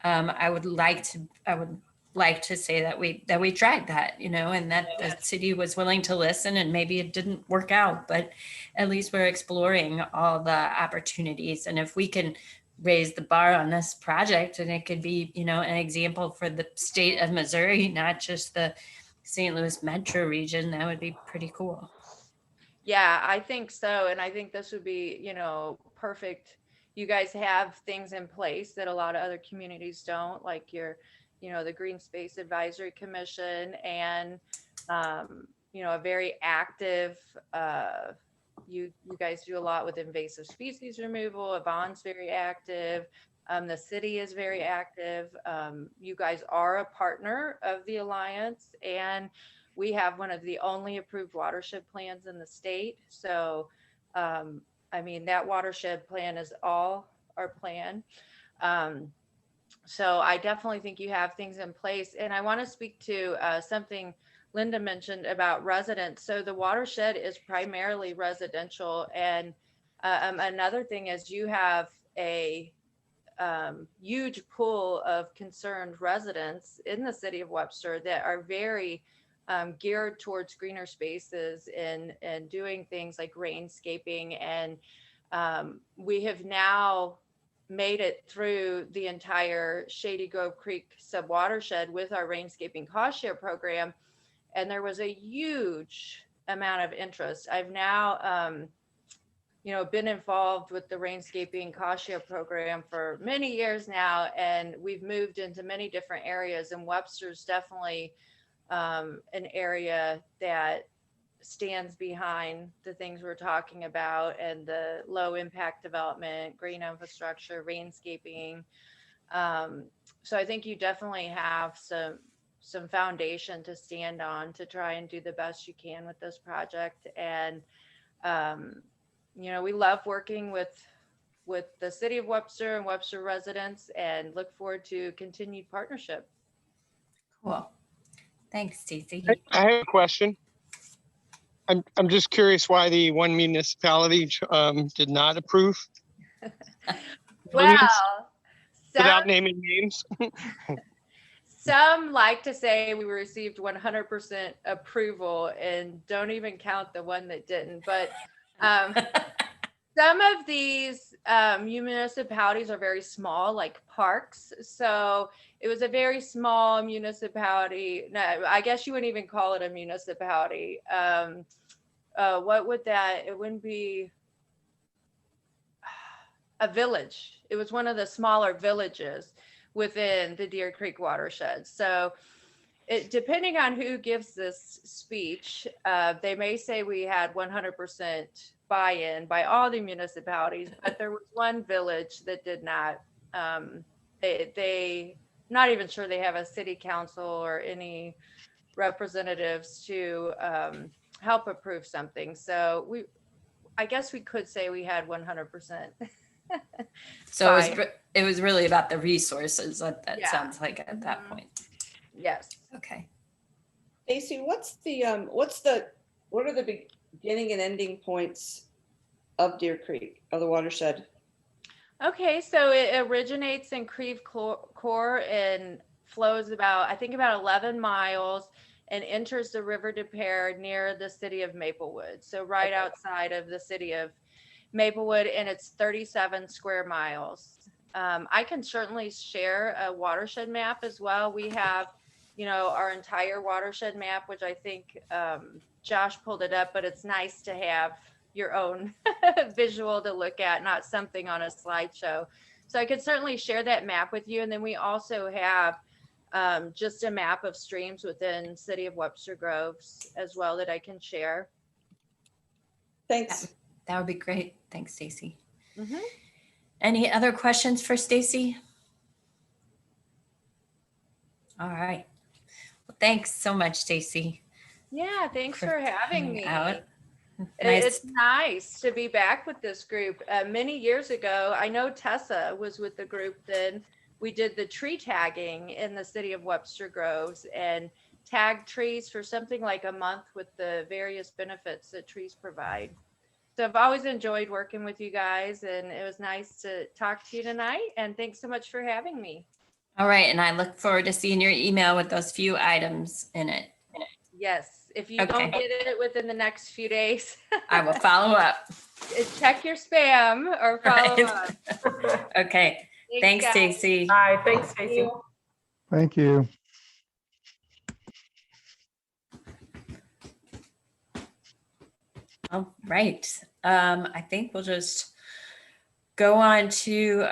I would like to say that we tried that, you know, and that the city was willing to listen, and maybe it didn't work out, but at least we're exploring all the opportunities. And if we can raise the bar on this project, and it could be, you know, an example for the state of Missouri, not just the St. Louis metro region, that would be pretty cool. Yeah, I think so. And I think this would be, you know, perfect. You guys have things in place that a lot of other communities don't, like your, you know, the Green Space Advisory Commission and, you know, a very active, you guys do a lot with invasive species removal. Yvonne's very active. The city is very active. You guys are a partner of the Alliance, and we have one of the only approved watershed plans in the state. So, I mean, that watershed plan is all our plan. So I definitely think you have things in place. And I want to speak to something Linda mentioned about residents. So the watershed is primarily residential. And another thing is you have a huge pool of concerned residents in the city of Webster that are very geared towards greener spaces and doing things like rainscaping. And we have now made it through the entire Shady Grove Creek subwatershed with our rainscaping cost share program. And there was a huge amount of interest. I've now you know, been involved with the rainscaping cost share program for many years now, and we've moved into many different areas, and Webster's definitely an area that stands behind the things we're talking about and the low impact development, green infrastructure, rainscaping. So I think you definitely have some foundation to stand on to try and do the best you can with this project. And we love working with the city of Webster and Webster residents, and look forward to continued partnership. Cool. Thanks, Stacy. I have a question. I'm just curious why the one municipality did not approve Well, without naming names. some like to say we received 100% approval and don't even count the one that didn't. But some of these municipalities are very small, like Parks. So it was a very small municipality. No, I guess you wouldn't even call it a municipality. What would that? It wouldn't be a village. It was one of the smaller villages within the Deer Creek watershed. So depending on who gives this speech, they may say we had 100% buy-in by all the municipalities, but there was one village that did not. They not even sure they have a city council or any representatives to help approve something. So I guess we could say we had 100%. So it was really about the resources. That Yeah. sounds like at that point. Yes. Okay. Stacy, what are the beginning and ending points of Deer Creek, of the watershed? Okay, so it originates in Creve Coeur and flows about 11 miles and enters the River des Peres near the city of Maplewood. So right outside of the city of Maplewood, and it's 37 square miles. I can certainly share a watershed map as well. We have, our entire watershed map, which I think Josh pulled it up, but it's nice to have your own visual to look at, not something on a slideshow. So I could certainly share that map with you. And then we also have just a map of streams within City of Webster Groves as well that I can share. Thanks. That would be great. Thanks, Stacy. Mm-hmm. Any other questions for Stacy? All right. Well, thanks so much, Stacy. Yeah, thanks for having coming me. out. It's nice to be back with this group. Many years ago, I know Tessa was with the group then. We did the tree tagging in the city of Webster Groves and tagged trees for something like a month with the various benefits that trees provide. So I've always enjoyed working with you guys, and it was nice to talk to you tonight. And thanks so much for having me. All right. And I look forward to seeing your email with those few items in it. Yes, if you Okay. don't get it within the next few days, I will follow up. check your spam or follow Right. up. Okay. Thanks, guys. Stacy. Bye, thanks, Stacy. Thank you. All right. I think we'll just go on to,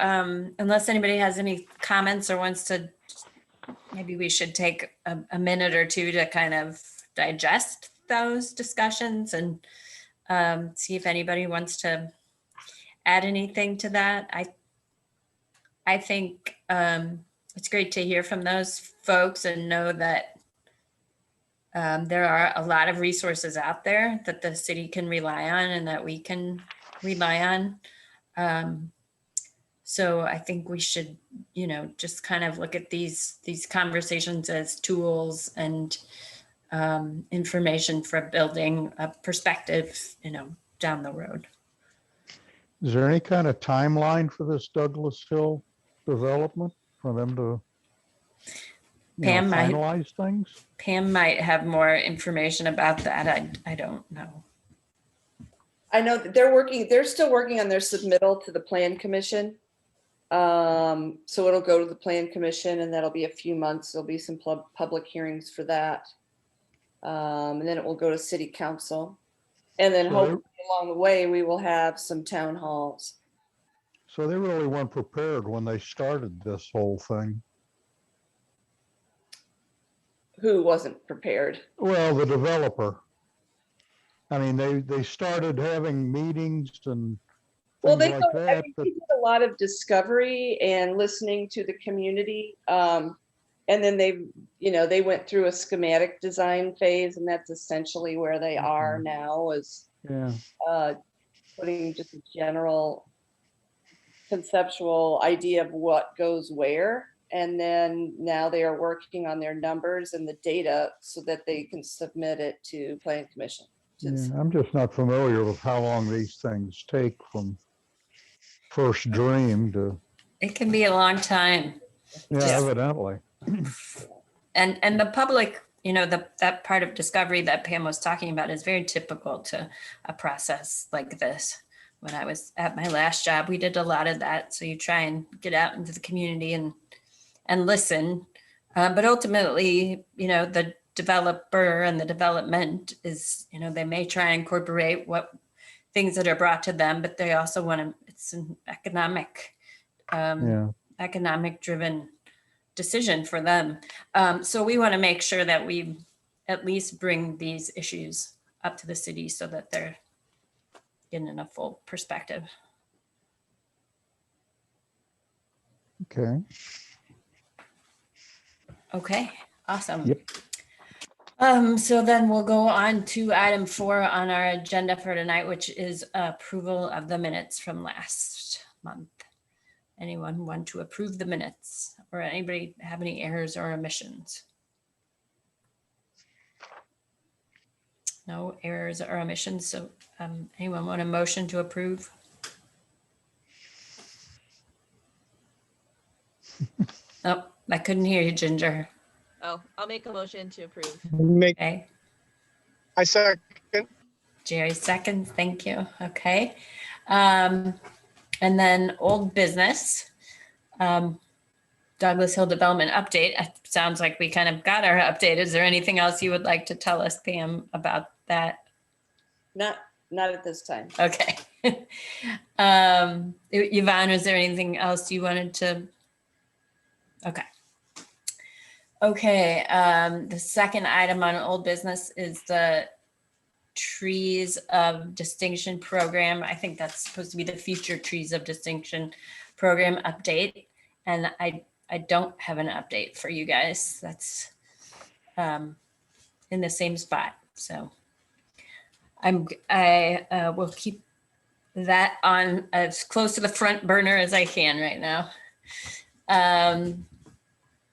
unless anybody has any comments or wants to, maybe we should take a minute or two to kind of digest those discussions and see if anybody wants to add anything to that. I think it's great to hear from those folks and know that there are a lot of resources out there that the city can rely on and that we can rely on. So I think we should, just kind of look at these conversations as tools and information for building a perspective, down the road. Is there any kind of timeline for this Douglas Hill development for them to Pam might- finalize things? Pam might have more information about that. I don't know. I know that they're still working on their submittal to the Plan Commission. So it'll go to the Plan Commission and that'll be a few months. There'll be some public hearings for that. And then it will go to City Council. And then So hopefully along the way, we will have some town halls. So they really weren't prepared when they started this whole thing. Who wasn't prepared? Well, the developer. I mean, they started having meetings and Well, things they, like that, but they did a lot of discovery and listening to the community. And then they went through a schematic design phase, and that's essentially where they are now, is yeah, putting just a general conceptual idea of what goes where. And then now they are working on their numbers and the data so that they can submit it to Planning Commission. yeah. I'm just not familiar with how long these things take from first dream to, It can be a long time. yeah, evidently. And the public, that part of discovery that Pam was talking about is very typical to a process like this. When I was at my last job, we did a lot of that. So you try and get out into the community and listen. But ultimately, the developer and the development is, they may try and incorporate what things that are brought to them, but they also want to, it's an economic driven decision for them. So we want to make sure that we at least bring these issues up to the city so that they're getting a full perspective. Okay. Okay, awesome. Yep. So then we'll go on to item 4 on our agenda for tonight, which is approval of the minutes from last month. Anyone want to approve the minutes, or anybody have any errors or omissions? No errors or omissions. So anyone want a motion to approve? Oh, I couldn't hear you, Ginger. Oh, I'll make a motion to approve. Okay, I second. Jerry seconds. Thank you. Okay. And then old business. Douglas Hill Development update. It sounds like we kind of got our update. Is there anything else you would like to tell us, Pam, about that? Not at this time. Okay. Yvonne, was there anything else you wanted to? Okay. Okay. The second item on old business is the Trees of Distinction program. I think that's supposed to be the future Trees of Distinction program update. And I don't have an update for you guys. That's in the same spot. So I will keep that on as close to the front burner as I can right now.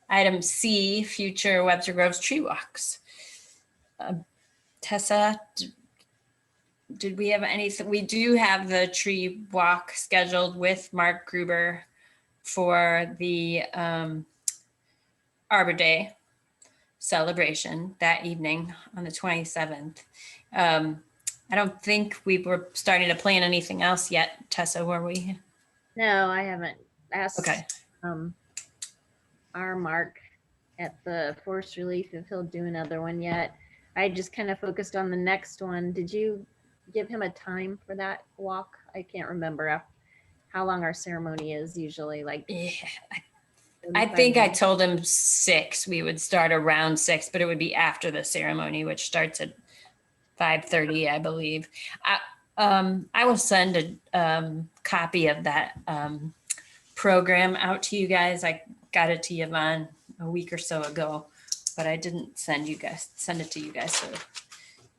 Item C, future Webster Groves tree walks. Tessa, did we have anything? We do have the tree walk scheduled with Mark Gruber for the Arbor Day celebration that evening on the 27th. I don't think we were starting to plan anything else yet, Tessa, were we? No, I haven't asked. Okay. Our Mark at the Forest Relief if he'll do another one yet. I just kind of focused on the next one. Did you give him a time for that walk? I can't remember how long our ceremony is usually. Like, Yeah, I think I told him 6. We would start around 6, but it would be after the ceremony, which starts at 5:30, I believe. I will send a copy of that program out to you guys. I got it to Yvonne a week or so ago, but I didn't send it to you guys so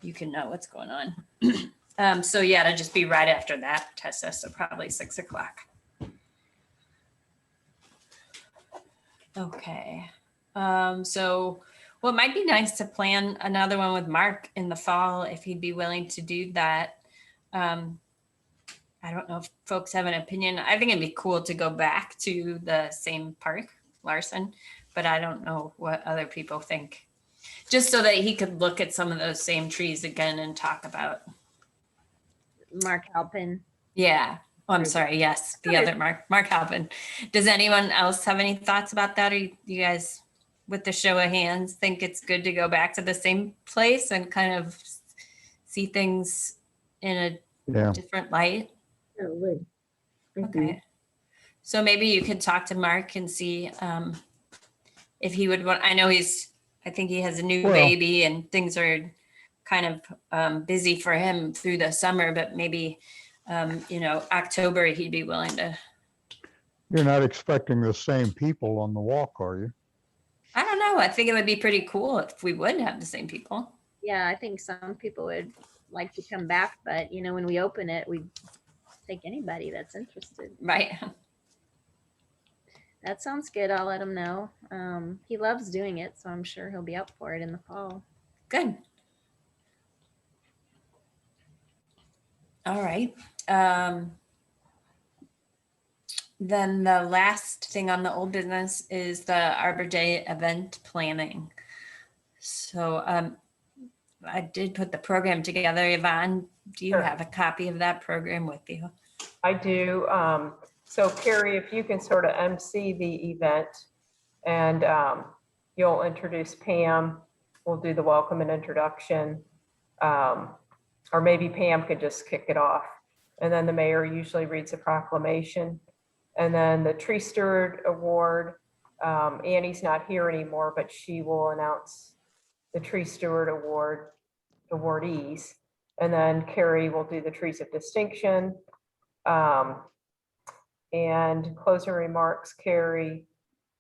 you can know what's going on. So yeah, it'll just be right after that, Tessa, so probably 6 o'clock. Okay. So well, it might be nice to plan another one with Mark in the fall if he'd be willing to do that. I don't know if folks have an opinion. I think it'd be cool to go back to the same park, Larson, but I don't know what other people think. Just so that he could look at some of those same trees again and talk about. Mark Halpin. Yeah. Oh, I'm sorry. Yes, the other Mark Halpin. Does anyone else have any thoughts about that? Or you guys, with the show of hands, think it's good to go back to the same place and kind of see things in a different light? Yeah, it would. I think. Okay. So maybe you could talk to Mark and see if he would want, I know I think he has a new baby and things are kind of busy for him through the summer, but maybe, October, he'd be willing to. You're not expecting the same people on the walk, are you? I don't know. I think it would be pretty cool if we would have the same people. Yeah, I think some people would like to come back, but when we open it, we take anybody that's interested. Right. That sounds good. I'll let him know. He loves doing it, so I'm sure he'll be up for it in the fall. Good. All right. Then the last thing on the old business is the Arbor Day event planning. So I did put the program together. Yvonne, do you Sure. have a copy of that program with you? I do. So Carrie, if you can sort of MC the event and you'll introduce Pam, we'll do the welcome and introduction. Or maybe Pam could just kick it off. And then the mayor usually reads a proclamation. And then the Tree Steward Award, Annie's not here anymore, but she will announce the Tree Steward Award awardees. And then Carrie will do the Trees of Distinction. And closing remarks, Carrie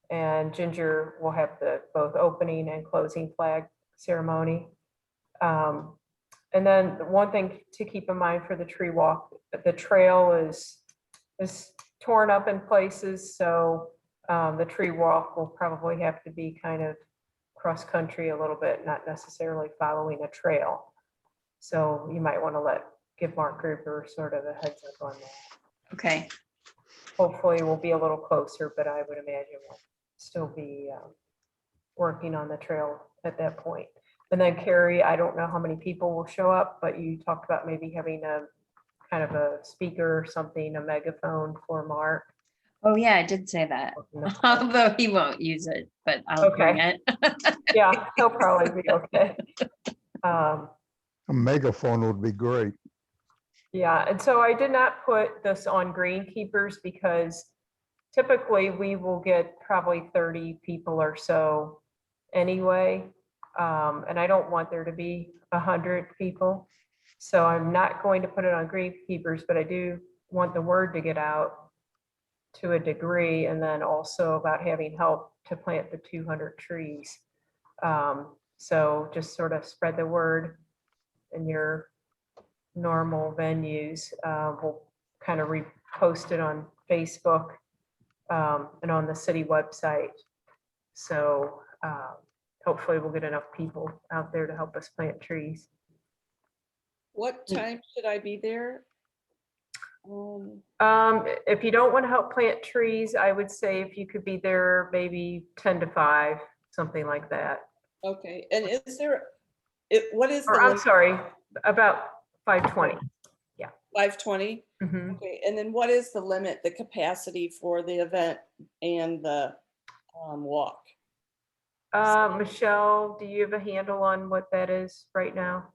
and Ginger will have the both opening and closing flag ceremony. And then one thing to keep in mind for the tree walk, the trail is torn up in places. So the tree walk will probably have to be kind of cross country a little bit, not necessarily following a trail. So you might want to give Mark Gruber sort of a heads up on that. Okay. Hopefully we'll be a little closer, but I would imagine we'll still be working on the trail at that point. And then Carrie, I don't know how many people will show up, but you talked about maybe having a kind of a speaker or something, a megaphone for Mark. Oh, yeah, I did say that. Although he won't use it, but I'll bring it. Yeah, he'll probably be okay. A megaphone would be great. Yeah, and so I did not put this on Greenkeepers because typically we will get probably 30 people or so anyway. And I don't want there to be 100 people. So I'm not going to put it on Greenkeepers, but I do want the word to get out to a degree. And then also about having help to plant the 200 trees. So just sort of spread the word in your normal venues. We'll kind of repost it on Facebook and on the city website. So hopefully we'll get enough people out there to help us plant trees. What time should I be there? If you don't want to help plant trees, I would say if you could be there maybe 10 to 5, something like that. Okay, and is there, what is Or the? I'm sorry, about 5:20. 5:20? Mhm. Okay, and then what is the limit, the capacity for the event and the walk? Michelle, do you have a handle on what that is right now?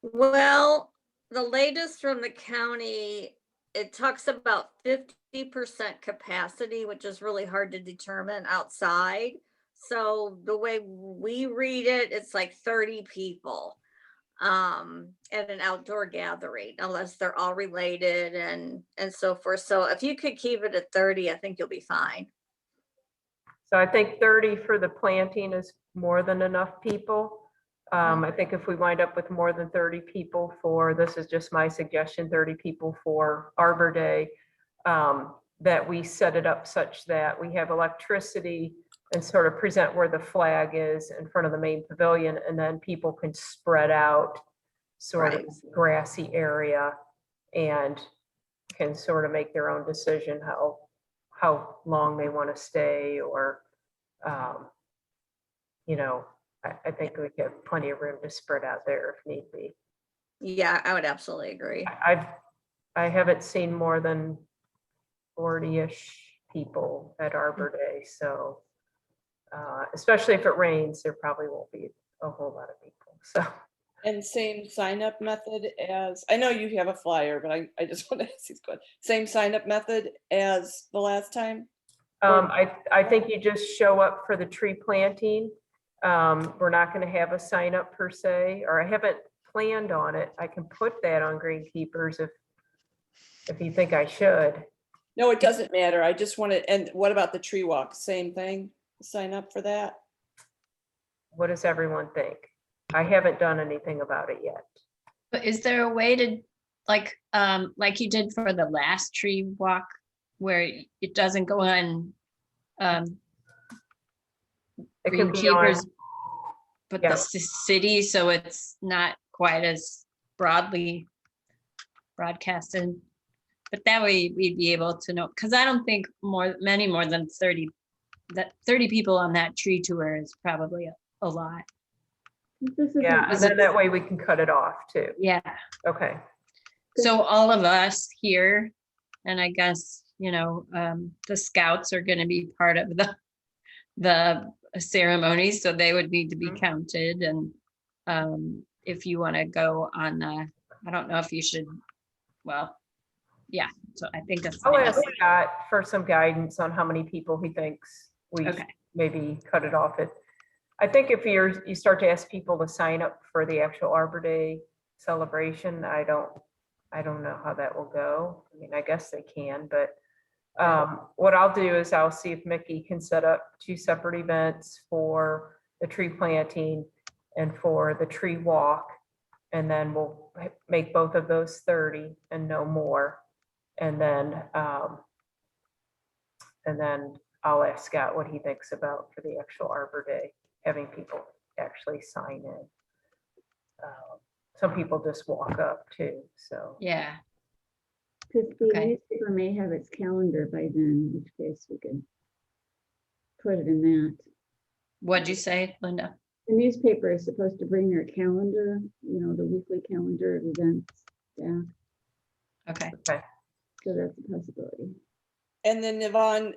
Well, the latest from the county, it talks about 50% capacity, which is really hard to determine outside. So the way we read it, it's like 30 people at an outdoor gathering, unless they're all related and so forth. So if you could keep it at 30, I think you'll be fine. So I think 30 for the planting is more than enough people. I think if we wind up with more than 30 people for, this is just my suggestion, 30 people for Arbor Day, that we set it up such that we have electricity and sort of present where the flag is in front of the main pavilion, and then people can spread out sort of grassy area and can sort of make their own decision how long they want to stay, or I think we have plenty of room to spread out there if need be. Yeah, I would absolutely agree. I haven't seen more than 40-ish people at Arbor Day, so especially if it rains, there probably won't be a whole lot of people. So. And same sign up method as, I know you have a flyer, but I just want to ask these questions. Same sign up method as the last time? I think you just show up for the tree planting We're not going to have a sign up per se, or I haven't planned on it. I can put that on Greenkeepers if you think I should. No, it doesn't matter. I just wanted, and what about the tree walk? Same thing? Sign up for that? What does everyone think? I haven't done anything about it yet. But is there a way to, like you did for the last tree walk, where it doesn't go on It could be on, Greenkeepers, but yeah. the city, so it's not quite as broadly broadcasted? But that way we'd be able to know, because I don't think many more than 30 people on that tree tour is probably a lot. This isn't Yeah, and Is then it- that way we can cut it off too. Yeah. Okay. So all of us here, and I guess, the scouts are going to be part of the ceremony, so they would need to be Mhm. counted. And if you want to go on I don't know if you should, well, yeah, so I think that's. I'll ask Scott for some guidance on how many people he thinks we Okay. maybe cut it off at. I think if you start to ask people to sign up for the actual Arbor Day celebration, I don't know how that will go. I mean, I guess they can, but what I'll do is I'll see if Mickey can set up 2 separate events for the tree planting and for the tree walk. And then we'll make both of those 30 and no more. And then I'll ask Scott what he thinks about for the actual Arbor Day, having people actually sign in. Some people just walk up too, so. Yeah, Because the Okay. newspaper may have its calendar by then, in which case we could put it in that. what'd you say, Linda? The newspaper is supposed to bring their calendar, the weekly calendar of events. Yeah, Okay. Okay. so that's a possibility. And then Yvonne,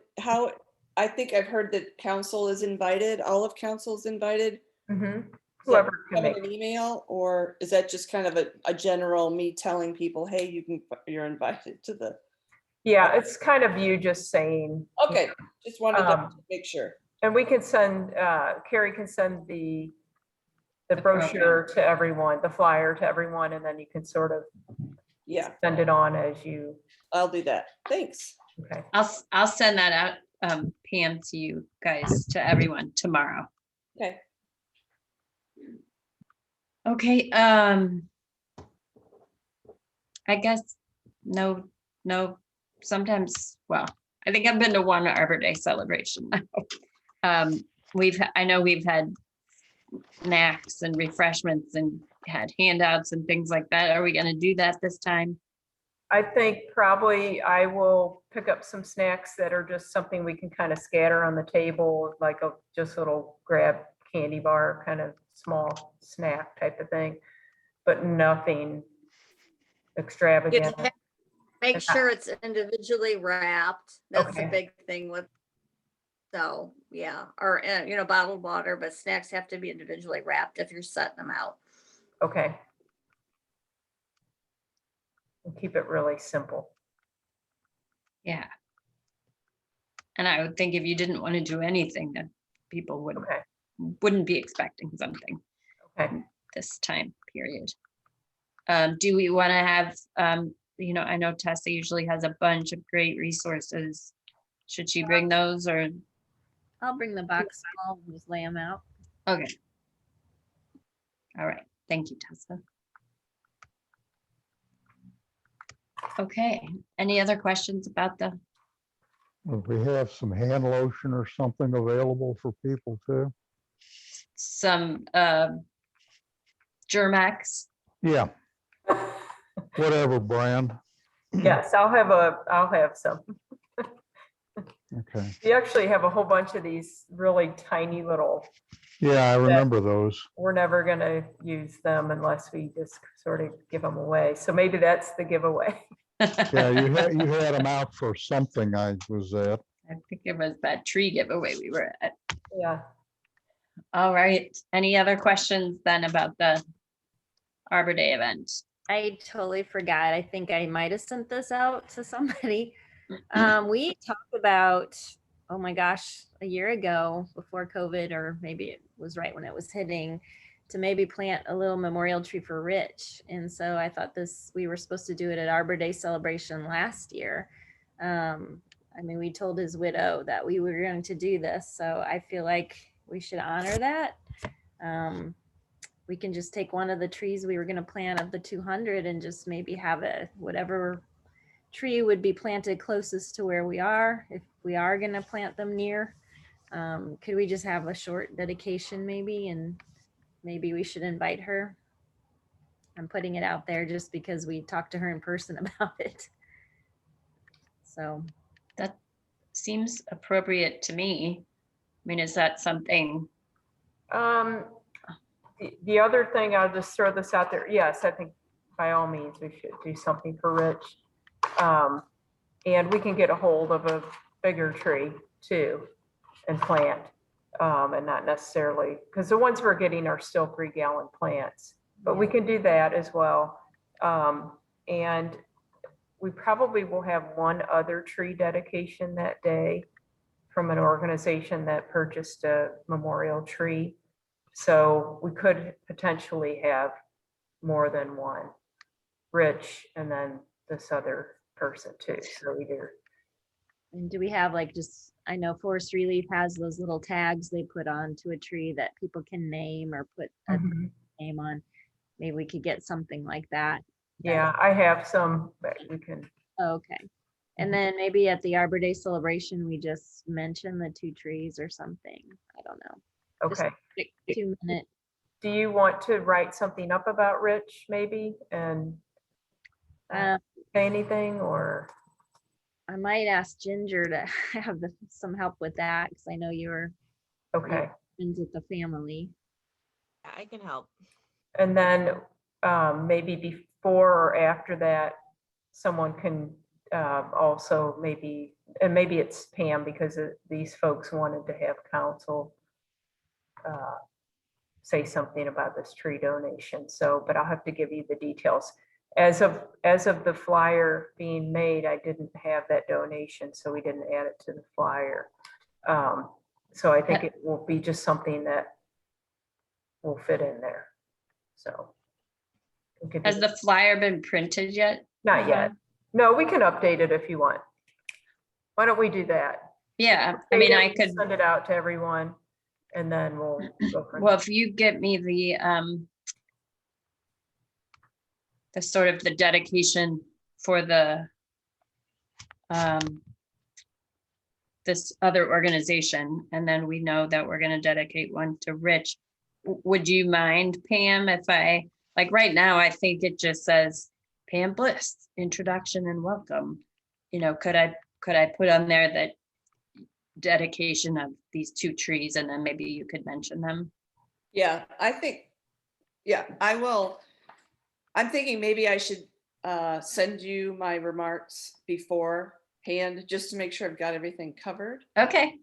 I think I've heard that council is invited, all of council is invited. Mhm. Is that Whoever can come in make, an email, or is that just kind of a general me telling people, hey, you're invited to the, yeah, it's kind of you just saying. okay, just wanted to Um, make sure. And we can send, Carrie can send the The brochure to everyone, the flyer to everyone, and then you can sort of Yeah, send it on as you, I'll do that. Thanks. okay. I'll send that out, Pam, to you guys, to everyone tomorrow. Okay. Okay, I guess, no, sometimes, well, I think I've been to one Arbor Day celebration. I know we've had snacks and refreshments and had handouts and things like that. Are we gonna do that this time? I think probably I will pick up some snacks that are just something we can kind of scatter on the table, like just little grab candy bar, kind of small snack type of thing, but nothing extravagant. Make sure it's individually wrapped. That's the Okay. big thing with, so, yeah, or, bottled water, but snacks have to be individually wrapped if you're setting them out. Okay. We'll keep it really simple. Yeah. And I would think if you didn't want to do anything, that people Okay, wouldn't be expecting something okay. this time period. Do we want to have, I know Tessa usually has a bunch of great resources. Should she bring those, or? I'll bring the box small and just lay them out. Okay. All right, thank you, Tessa. Okay, any other questions about the, If we have some hand lotion or something available for people too. some Germax? Yeah, whatever brand. Yes, I'll have some. Okay. We actually have a whole bunch of these really tiny little, Yeah, I remember those. we're never gonna use them unless we just sort of give them away. So maybe that's the giveaway. Yeah, you had them out for something I was at. I think it was that tree giveaway we were at. Yeah. All right, any other questions then about the Arbor Day event? I totally forgot. I think I might have sent this out to somebody. We talked about, oh my gosh, a year ago before COVID, or maybe was right when it was hitting, to maybe plant a little memorial tree for Rich. And so I thought we were supposed to do it at Arbor Day celebration last year. I mean, we told his widow that we were going to do this, so I feel like we should honor that. We can just take one of the trees we were going to plant of the 200 and just maybe have whatever tree would be planted closest to where we are, if we are going to plant them near. Could we just have a short dedication maybe, and maybe we should invite her? I'm putting it out there just because we talked to her in person about it. So That seems appropriate to me. I mean, is that something? The other thing, I'll just throw this out there. Yes, I think by all means, we should do something for Rich. And we can get a hold of a bigger tree too and plant, and not necessarily, because the ones we're getting are still 3-gallon plants, but we can do that as well. And we probably will have one other tree dedication that day from an organization that purchased a memorial tree. So we could potentially have more than one, Rich and then this other person too. So either. And do we have I know Forest Relief has those little tags they put onto a tree that people can name or put a name on. Maybe we could get something like that. Yeah, I have some that we can. Oh, okay. And then maybe at the Arbor Day celebration, we just mention the 2 trees or something. I don't know. Okay. Just 2-minute. Do you want to write something up about Rich maybe and say anything, or? I might ask Ginger to have some help with that, because I know you're Okay. friends with the family. I can help. And then maybe before or after that, someone can also maybe it's Pam, because these folks wanted to have council say something about this tree donation. So, but I'll have to give you the details. As of the flyer being made, I didn't have that donation, so we didn't add it to the flyer. So I think it will be just something that will fit in there. So. Has the flyer been printed yet? Not yet. No, we can update it if you want. Why don't we do that? Yeah, I mean, I could, send it out to everyone and then we'll go from well, if you get me the sort of the dedication for this other organization, and then we know that we're going to dedicate one to Rich. Would you mind, Pam, if I, like right now, I think it just says Pam Bliss, introduction and welcome. You know, could I put on there that dedication of these 2 trees, and then maybe you could mention them? Yeah, I think, yeah, I will. I'm thinking maybe I should send you my remarks beforehand, just to make sure I've got everything covered. Okay.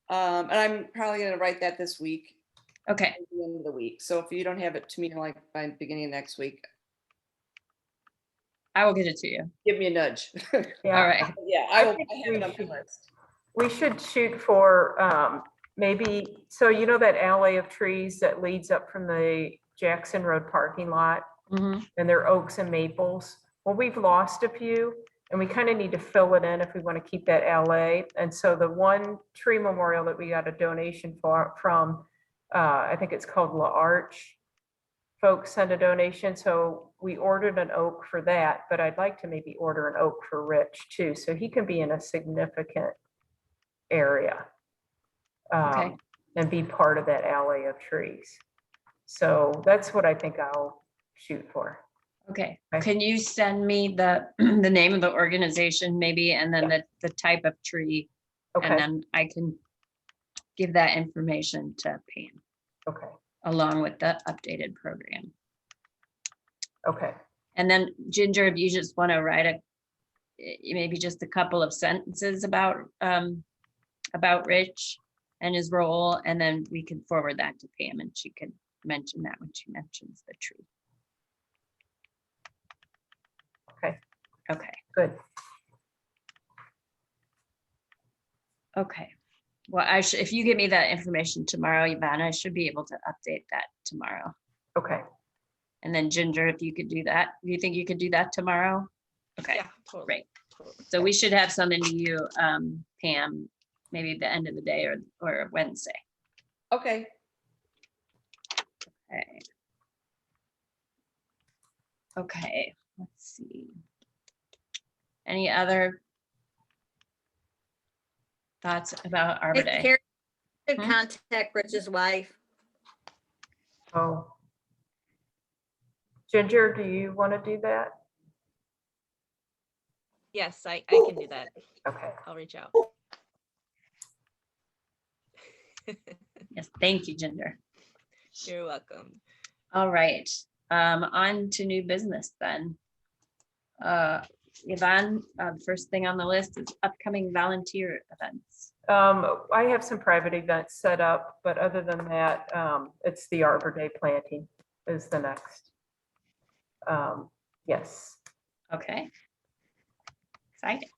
And I'm probably going to write that this week. Okay. At the end of the week. So if you don't have it to me like by the beginning of next week, I will get it to you. give me a nudge. Yeah. All right. Yeah, I have it on my list. We should shoot for maybe, so you know that alley of trees that leads up from the Jackson Road parking lot, Mhm. and they're oaks and maples. Well, we've lost a few and we kind of need to fill it in if we want to keep that alley. And so the one tree memorial that we got a donation from, I think it's called La Arch. Folks sent a donation, so we ordered an oak for that, but I'd like to maybe order an oak for Rich too, so he can be in a significant area Okay. and be part of that alley of trees. So that's what I think I'll shoot for. Okay. Okay. Can you send me the the name of the organization maybe, and then the type of tree, and Okay, then I can give that information to Pam okay, along with the updated program. okay. And then Ginger, if you just want to write maybe just a couple of sentences about Rich and his role, and then we can forward that to Pam and she can mention that when she mentions the tree. Okay. Okay. Good. Okay. Well, if you give me that information tomorrow, Yvonne, I should be able to update that tomorrow. Okay. And then Ginger, if you could do that, do you think you could do that tomorrow? Okay, Yeah, totally. great. So we should have something to you, Pam, maybe the end of the day or Wednesday. Okay. Okay. Okay, let's see. Any other thoughts about Arbor Hey, Day? Carrie, should Hmm? contact Rich's wife. Oh. Ginger, do you want to do that? Yes, I can do that. Okay. I'll reach out. Yes, thank you, Ginger. You're welcome. All right, on to new business then. Yvonne, first thing on the list is upcoming volunteer events. I have some private events set up, but other than that, it's the Arbor Day planting is the next. Yes. Okay. Exciting.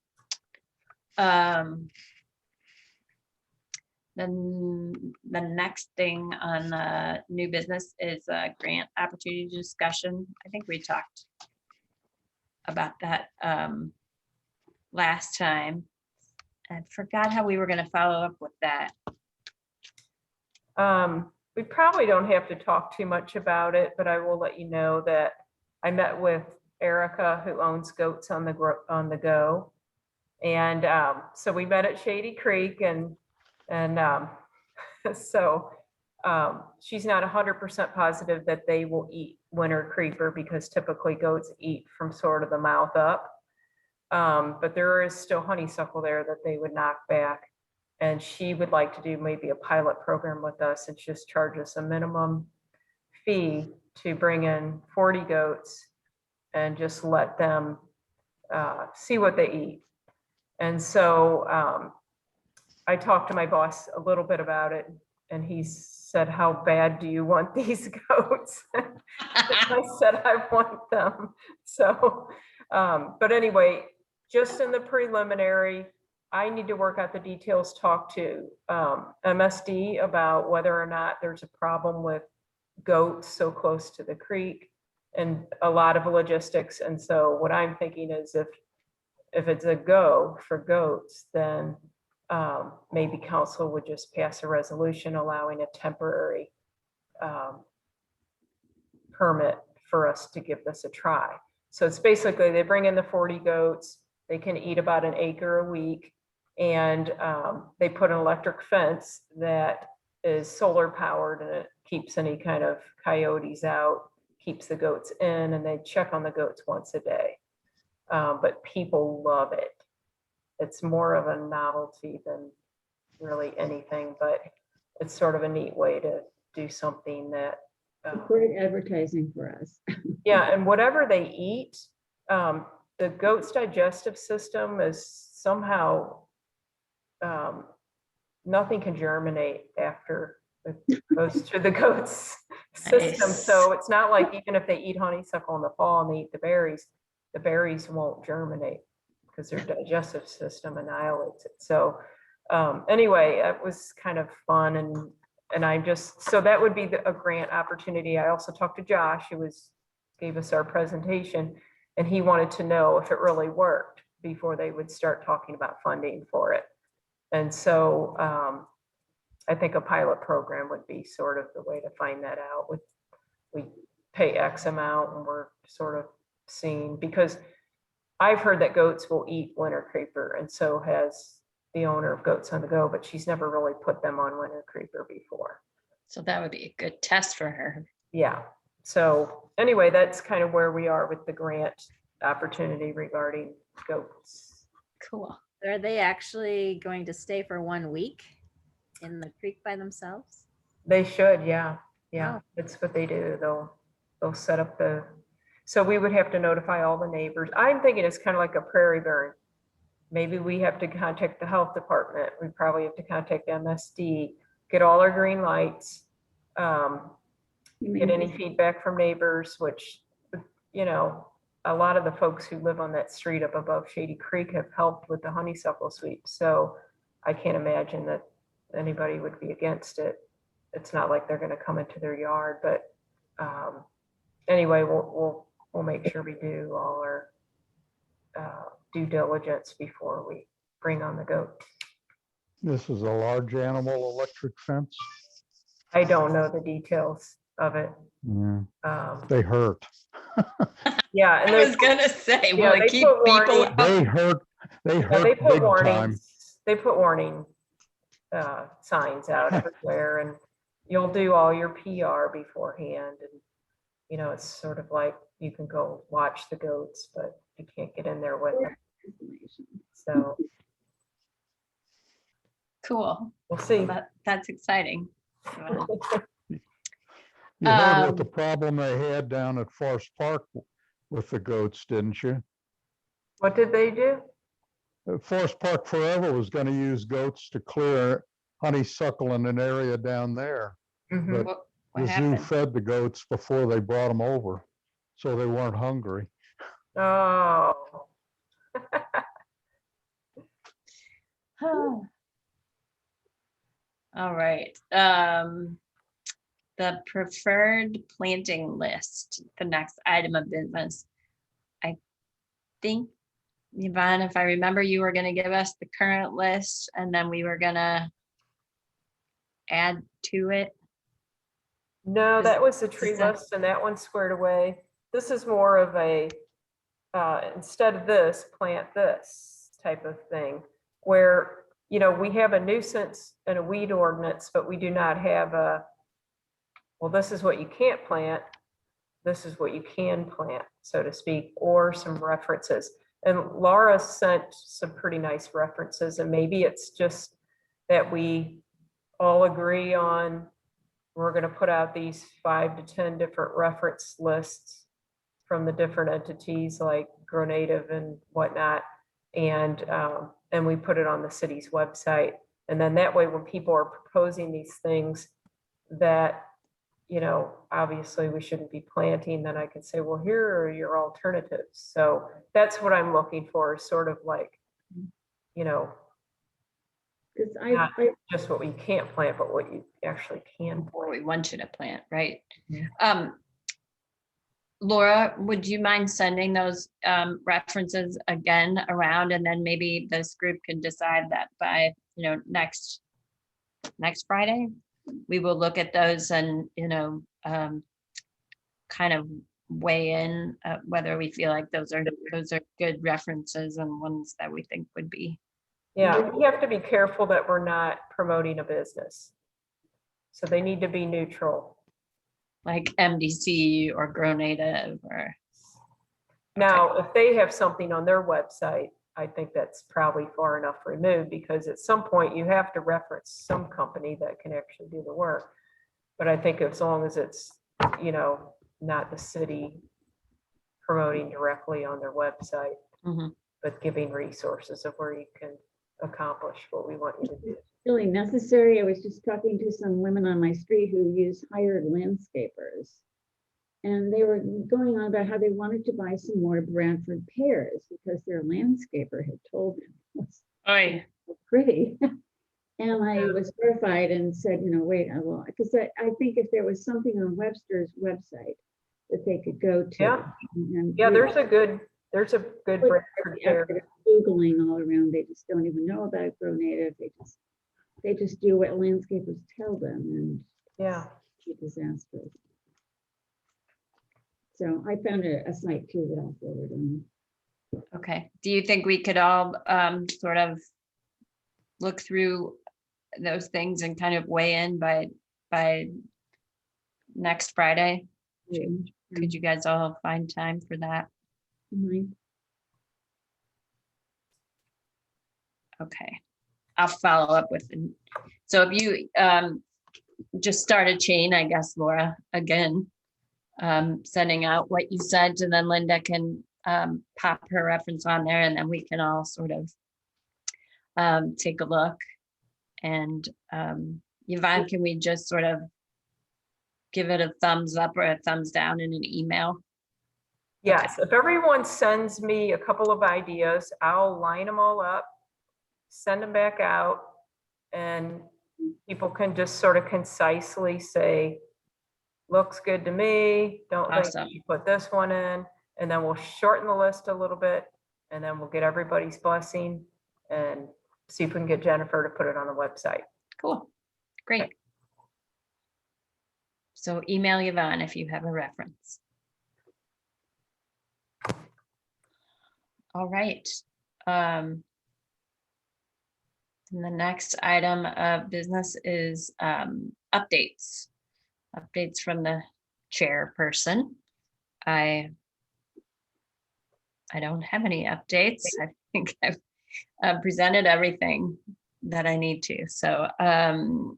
Then the next thing on the new business is a grant opportunity discussion. I think we talked about that last time. I forgot how we were going to follow up with that. We probably don't have to talk too much about it, but I will let you know that I met with Erica, who owns Goats on the Go. And so we met at Shady Creek and so she's not 100% positive that they will eat winter creeper because typically goats eat from sort of the mouth up. But there is still honeysuckle there that they would knock back. And she would like to do maybe a pilot program with us and just charge us a minimum fee to bring in 40 goats and just let them see what they eat. And so I talked to my boss a little bit about it, and he said, "How bad do you want these goats?" I said, "I want them." So, but anyway, just in the preliminary, I need to work out the details, talk to MSD about whether or not there's a problem with goats so close to the creek and a lot of logistics. And so what I'm thinking is if it's a go for goats, then maybe council would just pass a resolution allowing a temporary permit for us to give this a try. So it's basically they bring in the 40 goats, they can eat about an acre a week, and they put an electric fence that is solar powered and it keeps any kind of coyotes out, keeps the goats in, and they check on the goats once a day. But people love it. It's more of a novelty than really anything, but it's sort of a neat way to do something that. Great advertising for us. Yeah, and whatever they eat, the goat's digestive system is somehow, nothing can germinate after it goes through the goat's system. Nice. So it's not like even if they eat honeysuckle in the fall and they eat the berries won't germinate because their digestive system annihilates it. So anyway, it was kind of fun. And I just, so that would be a grant opportunity. I also talked to Josh, who gave us our presentation, and he wanted to know if it really worked before they would start talking about funding for it. And so I think a pilot program would be sort of the way to find that out. We pay X amount and we're sort of seeing, because I've heard that goats will eat winter creeper, and so has the owner of Goats on the Go, but she's never really put them on winter creeper before. So that would be a good test for her. Yeah. So anyway, that's kind of where we are with the grant opportunity regarding goats. Cool. Are they actually going to stay for 1 week in the creek by themselves? They should, yeah. Yeah, Oh. that's what they do. They'll set up so we would have to notify all the neighbors. I'm thinking it's kind of like a prairie burn. Maybe we have to contact the health department. We probably have to contact MSD, get all our green lights, get any feedback from neighbors, which, you know, a lot of the folks who live on that street up above Shady Creek have helped with the honeysuckle sweep. So I can't imagine that anybody would be against it. It's not like they're gonna come into their yard, but anyway, we'll make sure we do all our due diligence before we bring on the goat. This is a large animal electric fence. I don't know the details of it. Yeah, they hurt. Yeah, and I was there's, gonna say, yeah, will they it keep put people warning- out? They hurt. They yeah, they hurt put big time. warnings, they put warning signs out everywhere, and you'll do all your PR beforehand, and you know, it's sort of like you can go watch the goats, but you can't get in there with them. So Cool. we'll see. That's exciting. You heard what the Um, problem they had down at Forest Park with the goats, didn't you? What did they do? Forest Park Forever was going to use goats to clear honeysuckle in an area down there. Mhm. But what the zoo happened? fed the goats before they brought them over, so they weren't hungry. Oh, All right. The preferred planting list, the next item of business. I think, Yvonne, if I remember, you were gonna give us the current list and then we were gonna add to it. no, that was the tree is that- list and that one's squared away. This is more of a, instead of this, plant this type of thing. Where, you know, we have a nuisance and a weed ordinance, but we do not have a, well, this is what you can't plant. This is what you can plant, so to speak, or some references. And Laura sent some pretty nice references, and maybe it's just that we all agree on, we're gonna put out these 5 to 10 different reference lists from the different entities like Grow Native and whatnot. And we put it on the city's website. And then that way, when people are proposing these things that, you know, obviously we shouldn't be planting, then I can say, well, here are your alternatives. So that's what I'm looking for, is sort of like, you know, Because not just what we can't plant, but what you actually can Or we plant. want you to plant, right? Yeah. Laura, would you mind sending those references again around, and then maybe this group can decide that by, you know, next Friday? We will look at those and, you know, kind of weigh in whether we feel like those are good references and ones that we think would be. Yeah, we have to be careful that we're not promoting a business. So they need to be neutral. Like MDC or Grow Native or. Now, if they have something on their website, I think that's probably far enough removed, because at some point you have to reference some company that can actually do the work. But I think as long as it's, you know, not the city promoting directly on their website, Mhm. but giving resources of where you can accomplish what we want you to do. really necessary. I was just talking to some women on my street who use hired landscapers. And they were going on about how they wanted to buy some more Bradford pears because their landscaper had told them it was Oy. pretty. And I was horrified and said, you know, wait, I will, because I think if there was something on Webster's website that they could go to. Yeah. and Yeah, read, there's a good but Bradford pear. after Googling all around, they just don't even know about Grow Native. They just do what landscapers tell them, and Yeah. it's disastrous. So I found a site too that I'll forward on. Okay, do you think we could all sort of look through those things and kind of weigh in by next Friday? Could you guys all find time for that? Mhm. Okay, I'll follow up with, so if you just start a chain, I guess, Laura, again, sending out what you sent, and then Linda can pop her reference on there, and then we can all sort of take a look. And Yvonne, can we just sort of give it a thumbs up or a thumbs down in an email? Yes, if everyone sends me a couple of ideas, I'll line them all up, send them back out, and people can just sort of concisely say, looks good to me, don't think Awesome. you put this one in, and then we'll shorten the list a little bit, and then we'll get everybody's blessing and see if we can get Jennifer to put it on the website. Cool. Great. So email Yvonne if you have a reference. All right. And the next item of business is updates. Updates from the chairperson. I don't have any updates. I think I've presented everything that I need to. So I'll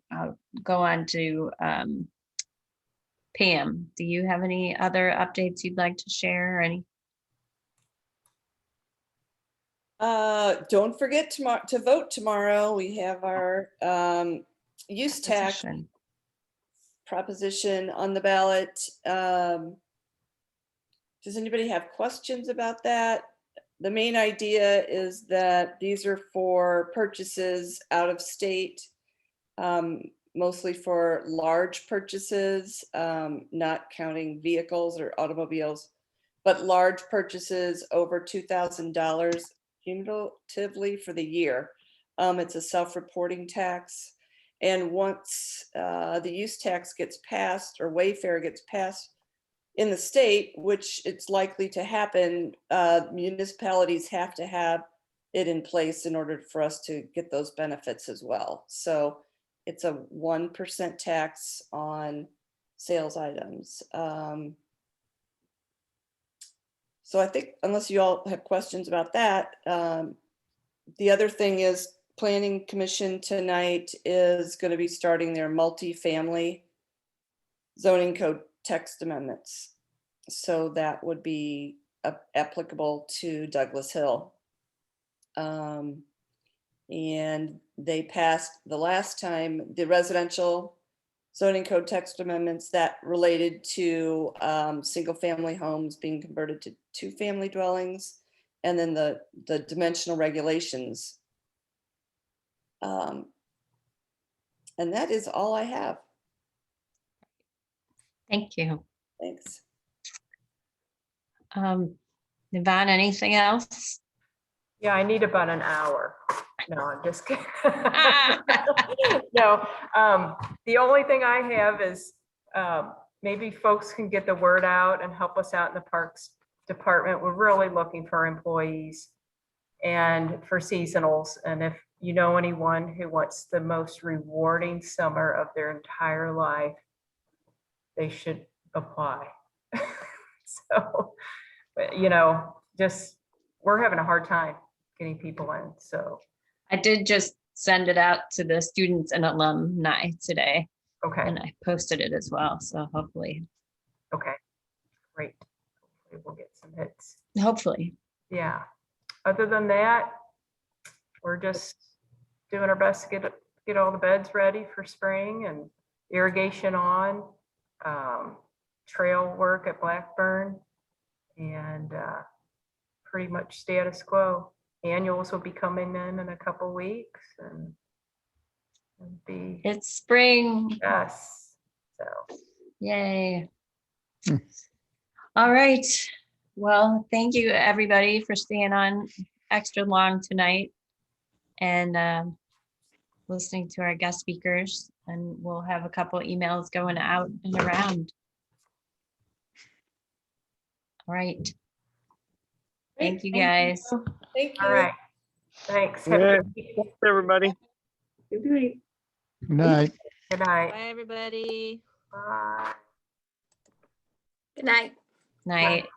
go on to Pam. Do you have any other updates you'd like to share or any? Don't forget to vote tomorrow. We have our use tax Position? proposition on the ballot. Does anybody have questions about that? The main idea is that these are for purchases out of state, mostly for large purchases, not counting vehicles or automobiles, but large purchases over $2,000 cumulatively for the year. It's a self-reporting tax. And once the use tax gets passed or Wayfair gets passed in the state, which it's likely to happen, municipalities have to have it in place in order for us to get those benefits as well. So it's a 1% tax on sales items. So I think unless you all have questions about that, the other thing is Planning Commission tonight is going to be starting their multifamily zoning code text amendments. So that would be applicable to Douglas Hill. And they passed the last time the residential zoning code text amendments that related to single family homes being converted to 2-family dwellings, and then the dimensional regulations. And that is all I have. Thank you. Thanks. Yvonne, anything else? Yeah, I need about an hour. No, I'm just kidding. No, the only thing I have is maybe folks can get the word out and help us out in the Parks Department. We're really looking for employees and for seasonals. And if you know anyone who wants the most rewarding summer of their entire life, they should apply. So, but, you know, just we're having a hard time getting people in. So I did just send it out to the students and alumni today, okay, and I posted it as well. So hopefully, okay, great. Hopefully we'll get some hits. hopefully. Yeah. Other than that, we're just doing our best to get all the beds ready for spring and irrigation on, trail work at Blackburn, and pretty much status quo. Annuals will be coming in a couple weeks, and be It's spring. yes. So Yay. All right. Well, thank you everybody for staying on extra long tonight and listening to our guest speakers, and we'll have a couple emails going out and around. All right. Thank you guys. Thank you. all right. Thanks. Have a Yeah. good week. Thanks, everybody. Good night. Night. Good night. Bye, everybody. Bye. Good night. Night.